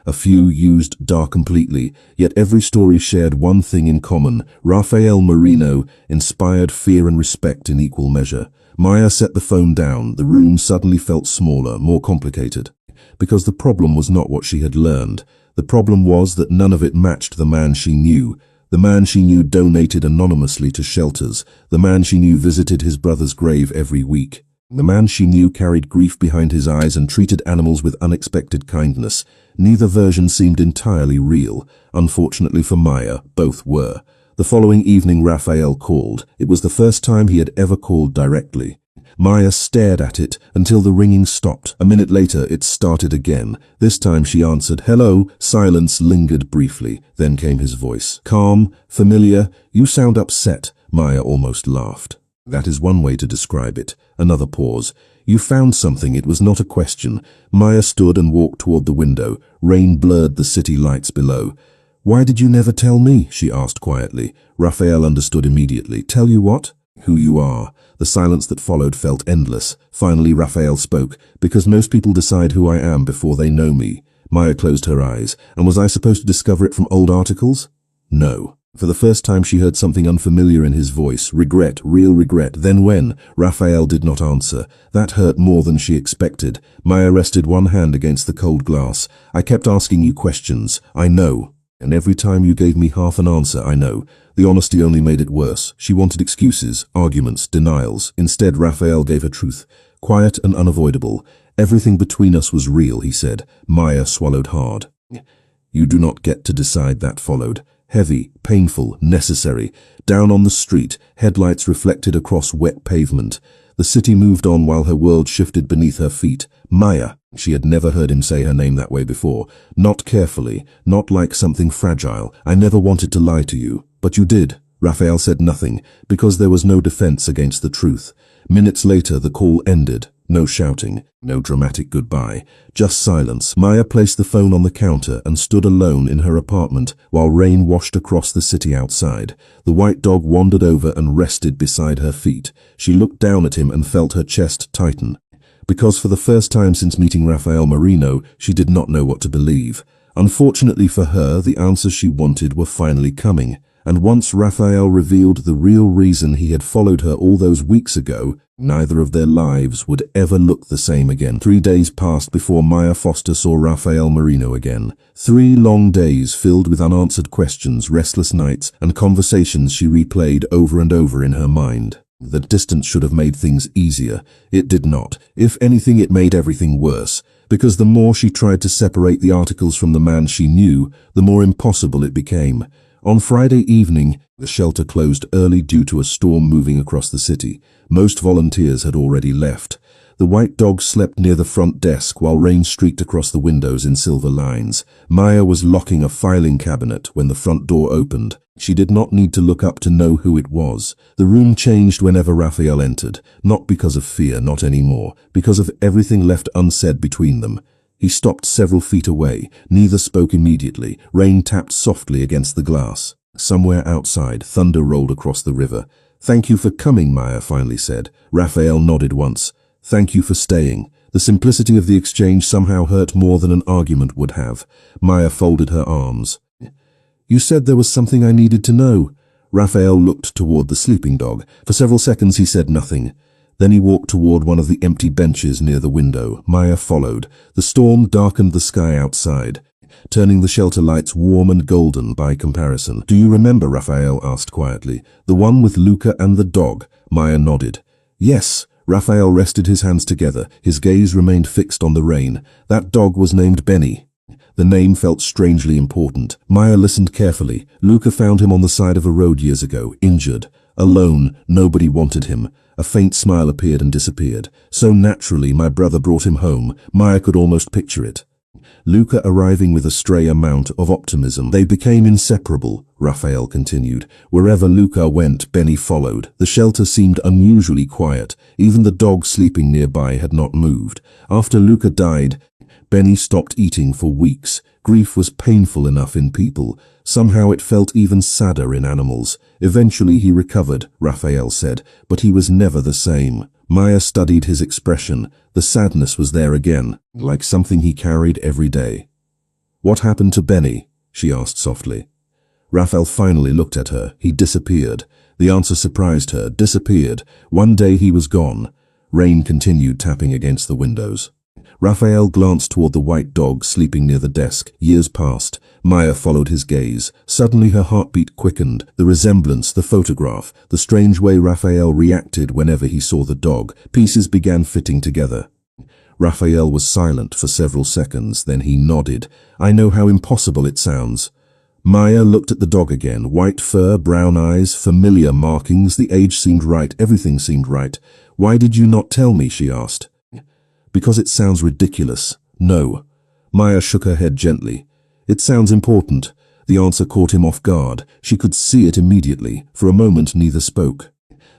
A: A few used dark completely, yet every story shared one thing in common. Rafael Marino inspired fear and respect in equal measure. Maya set the phone down. The room suddenly felt smaller, more complicated. Because the problem was not what she had learned. The problem was that none of it matched the man she knew. The man she knew donated anonymously to shelters. The man she knew visited his brother's grave every week. The man she knew carried grief behind his eyes and treated animals with unexpected kindness. Neither version seemed entirely real. Unfortunately for Maya, both were. The following evening Rafael called. It was the first time he had ever called directly. Maya stared at it until the ringing stopped. A minute later, it started again. This time she answered, "Hello." Silence lingered briefly. Then came his voice. Calm, familiar. "You sound upset." Maya almost laughed. "That is one way to describe it." Another pause. "You found something." It was not a question. Maya stood and walked toward the window. Rain blurred the city lights below. "Why did you never tell me?" she asked quietly. Rafael understood immediately. "Tell you what?" "Who you are." The silence that followed felt endless. Finally, Rafael spoke. "Because most people decide who I am before they know me." Maya closed her eyes. "And was I supposed to discover it from old articles?" "No." For the first time she heard something unfamiliar in his voice. Regret, real regret. "Then when?" Rafael did not answer. That hurt more than she expected. Maya rested one hand against the cold glass. "I kept asking you questions. I know. And every time you gave me half an answer, I know." The honesty only made it worse. She wanted excuses, arguments, denials. Instead, Rafael gave her truth. Quiet and unavoidable. "Everything between us was real," he said. Maya swallowed hard. "You do not get to decide." That followed. Heavy, painful, necessary. Down on the street, headlights reflected across wet pavement. The city moved on while her world shifted beneath her feet. Maya. She had never heard him say her name that way before. Not carefully, not like something fragile. "I never wanted to lie to you." "But you did." Rafael said nothing, because there was no defense against the truth. Minutes later, the call ended. No shouting, no dramatic goodbye, just silence. Maya placed the phone on the counter and stood alone in her apartment while rain washed across the city outside. The white dog wandered over and rested beside her feet. She looked down at him and felt her chest tighten. Because for the first time since meeting Rafael Marino, she did not know what to believe. Unfortunately for her, the answers she wanted were finally coming. And once Rafael revealed the real reason he had followed her all those weeks ago, neither of their lives would ever look the same again. 3 days passed before Maya Foster saw Rafael Marino again. 3 long days filled with unanswered questions, restless nights, and conversations she replayed over and over in her mind. The distance should have made things easier. It did not. If anything, it made everything worse. Because the more she tried to separate the articles from the man she knew, the more impossible it became. On Friday evening, the shelter closed early due to a storm moving across the city. Most volunteers had already left. The white dog slept near the front desk while rain streaked across the windows in silver lines. Maya was locking a filing cabinet when the front door opened. She did not need to look up to know who it was. The room changed whenever Rafael entered, not because of fear, not anymore, because of everything left unsaid between them. He stopped several feet away. Neither spoke immediately. Rain tapped softly against the glass. Somewhere outside, thunder rolled across the river. "Thank you for coming," Maya finally said. Rafael nodded once. "Thank you for staying." The simplicity of the exchange somehow hurt more than an argument would have. Maya folded her arms. "You said there was something I needed to know." Rafael looked toward the sleeping dog. For several seconds he said nothing. Then he walked toward one of the empty benches near the window. Maya followed. The storm darkened the sky outside. turning the shelter lights warm and golden by comparison. "Do you remember?" Raphael asked quietly. "The one with Luca and the dog?" Maya nodded. "Yes." Raphael rested his hands together. His gaze remained fixed on the rain. "That dog was named Benny." The name felt strangely important. Maya listened carefully. "Luca found him on the side of a road years ago, injured. Alone, nobody wanted him." A faint smile appeared and disappeared. "So naturally, my brother brought him home." Maya could almost picture it. Luca arriving with a stray amount of optimism. "They became inseparable," Raphael continued. "Wherever Luca went, Benny followed." The shelter seemed unusually quiet. Even the dog sleeping nearby had not moved. After Luca died, Benny stopped eating for weeks. Grief was painful enough in people. Somehow it felt even sadder in animals. "Eventually he recovered," Raphael said, "but he was never the same." Maya studied his expression. The sadness was there again, like something he carried every day. "What happened to Benny?" she asked softly. Raphael finally looked at her. He disappeared. The answer surprised her. Disappeared. One day he was gone. Rain continued tapping against the windows. Raphael glanced toward the white dog sleeping near the desk. Years passed. Maya followed his gaze. Suddenly her heartbeat quickened. The resemblance, the photograph, the strange way Raphael reacted whenever he saw the dog. Pieces began fitting together. Raphael was silent for several seconds. Then he nodded. "I know how impossible it sounds." Maya looked at the dog again. White fur, brown eyes, familiar markings. The age seemed right. Everything seemed right. "Why did you not tell me?" she asked. "Because it sounds ridiculous." "No." Maya shook her head gently. "It sounds important." The answer caught him off guard. She could see it immediately. For a moment neither spoke.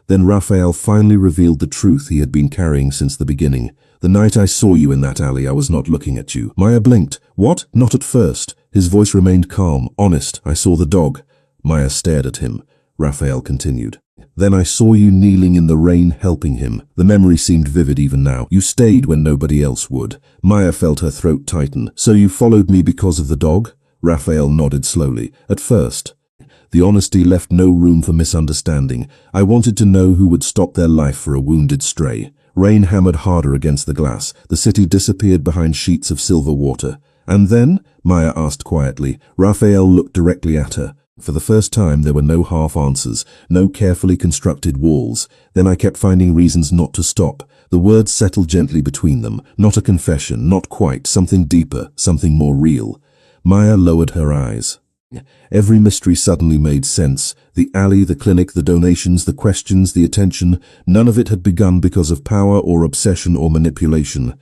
A: Then Raphael finally revealed the truth he had been carrying since the beginning. "The night I saw you in that alley, I was not looking at you." Maya blinked. "What?" "Not at first." His voice remained calm, honest. "I saw the dog." Maya stared at him. Raphael continued. "Then I saw you kneeling in the rain helping him." The memory seemed vivid even now. "You stayed when nobody else would." Maya felt her throat tighten. "So you followed me because of the dog?" Raphael nodded slowly. "At first." The honesty left no room for misunderstanding. "I wanted to know who would stop their life for a wounded stray." Rain hammered harder against the glass. The city disappeared behind sheets of silver water. "And then?" Maya asked quietly. Raphael looked directly at her. For the first time there were no half answers, no carefully constructed walls. "Then I kept finding reasons not to stop." The words settled gently between them. Not a confession, not quite, something deeper, something more real. Maya lowered her eyes. Every mystery suddenly made sense. The alley, the clinic, the donations, the questions, the attention. None of it had begun because of power or obsession or manipulation.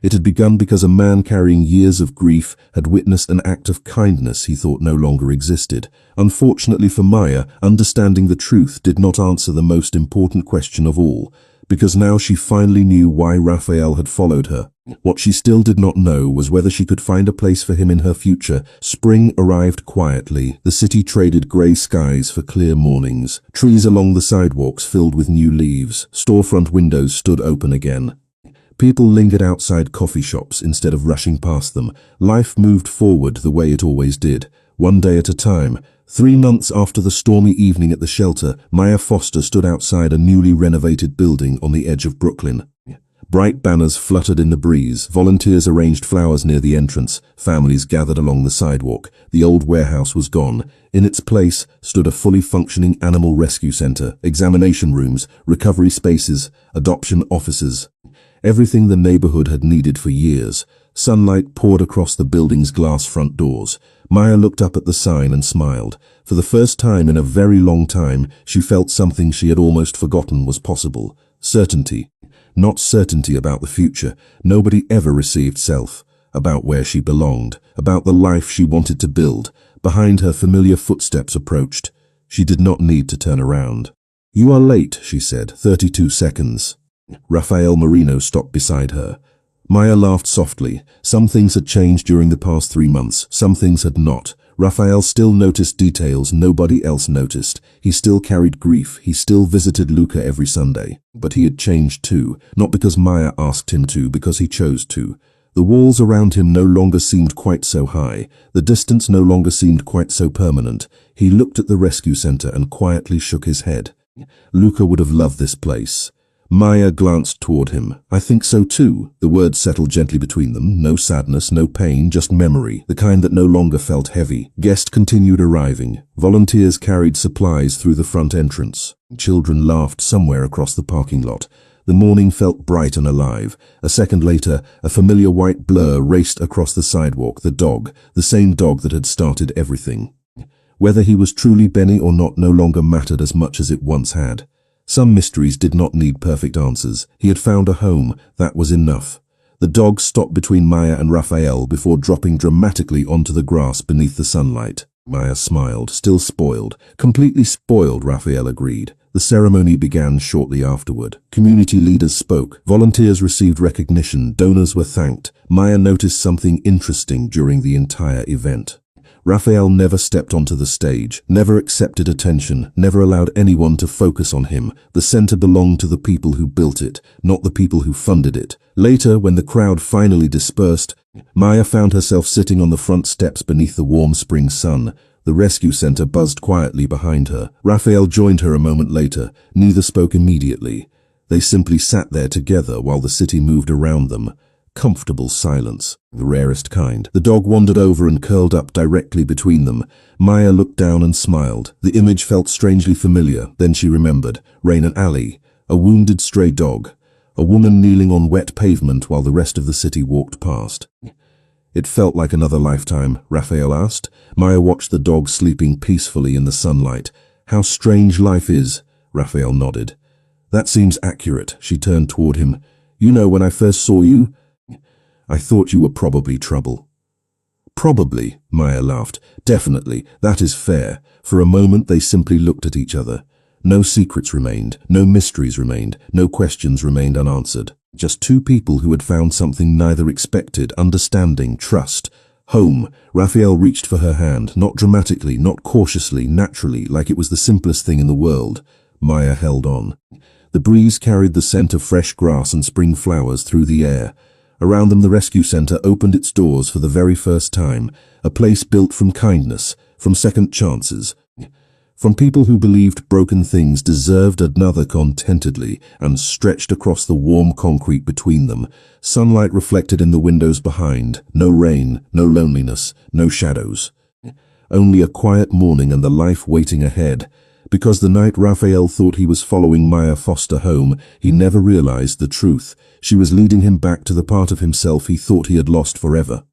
A: It had begun because a man carrying years of grief had witnessed an act of kindness he thought no longer existed. Unfortunately for Maya, understanding the truth did not answer the most important question of all, because now she finally knew why Raphael had followed her. What she still did not know was whether she could find a place for him in her future. Spring arrived quietly. The city traded grey skies for clear mornings. Trees along the sidewalks filled with new leaves. Storefront windows stood open again. People lingered outside coffee shops instead of rushing past them. Life moved forward the way it always did, one day at a time. 3 months after the stormy evening at the shelter, Maya Foster stood outside a newly renovated building on the edge of Brooklyn. Bright banners fluttered in the breeze. Volunteers arranged flowers near the entrance. Families gathered along the sidewalk. The old warehouse was gone. In its place stood a fully functioning animal rescue center, examination rooms, recovery spaces, adoption offices. Everything the neighborhood had needed for years. Sunlight poured across the building's glass front doors. Maya looked up at the sign and smiled. For the first time in a very long time, she felt something she had almost forgotten was possible. Certainty. Not certainty about the future. Nobody ever received self. About where she belonged. About the life she wanted to build. Behind her, familiar footsteps approached. She did not need to turn around. "You are late," she said. 32 seconds. Rafael Marino stopped beside her. Maya laughed softly. Some things had changed during the past 3 months. Some things had not. Rafael still noticed details nobody else noticed. He still carried grief. He still visited Luca every Sunday. But he had changed too. Not because Maya asked him to, because he chose to. The walls around him no longer seemed quite so high. The distance no longer seemed quite so permanent. He looked at the rescue center and quietly shook his head. Luca would have loved this place. Maya glanced toward him. I think so too. The words settled gently between them. No sadness, no pain, just memory, the kind that no longer felt heavy. Guests continued arriving. Volunteers carried supplies through the front entrance. Children laughed somewhere across the parking lot. The morning felt bright and alive. A second later, a familiar white blur raced across the sidewalk. The dog, the same dog that had started everything. Whether he was truly Benny or not no longer mattered as much as it once had. Some mysteries did not need perfect answers. He had found a home. That was enough. The dog stopped between Maya and Raphael before dropping dramatically onto the grass beneath the sunlight. Maya smiled, still spoiled. Completely spoiled, Raphael agreed. The ceremony began shortly afterward. Community leaders spoke. Volunteers received recognition. Donors were thanked. Maya noticed something interesting during the entire event. Raphael never stepped onto the stage, never accepted attention, never allowed anyone to focus on him. The center belonged to the people who built it, not the people who funded it. Later, when the crowd finally dispersed, Maya found herself sitting on the front steps beneath the warm spring sun. The rescue center buzzed quietly behind her. Raphael joined her a moment later. Neither spoke immediately. They simply sat there together while the city moved around them. Comfortable silence, the rarest kind. The dog wandered over and curled up directly between them. Maya looked down and smiled. The image felt strangely familiar. Then she remembered. Rain and Alley. A wounded stray dog. A woman kneeling on wet pavement while the rest of the city walked past. It felt like another lifetime, Raphael asked. Maya watched the dog sleeping peacefully in the sunlight. How strange life is, Raphael nodded. That seems accurate. She turned toward him. You know, when I first saw you, I thought you were probably trouble. Probably, Maya laughed. Definitely, that is fair. For a moment they simply looked at each other. No secrets remained, no mysteries remained, no questions remained unanswered. Just two people who had found something neither expected, understanding, trust. Home. Raphael reached for her hand, not dramatically, not cautiously, naturally, like it was the simplest thing in the world. Maya held on. The breeze carried the scent of fresh grass and spring flowers through the air. Around them the rescue center opened its doors for the very first time, a place built from kindness, from second chances, from people who believed broken things deserved another contentedly, and stretched across the warm concrete between them. Sunlight reflected in the windows behind, no rain, no loneliness, no shadows. Only a quiet morning and the life waiting ahead. Because the night Raphael thought he was following Maya Foster home, he never realized the truth. She was leading him back to the part of himself he thought he had lost forever.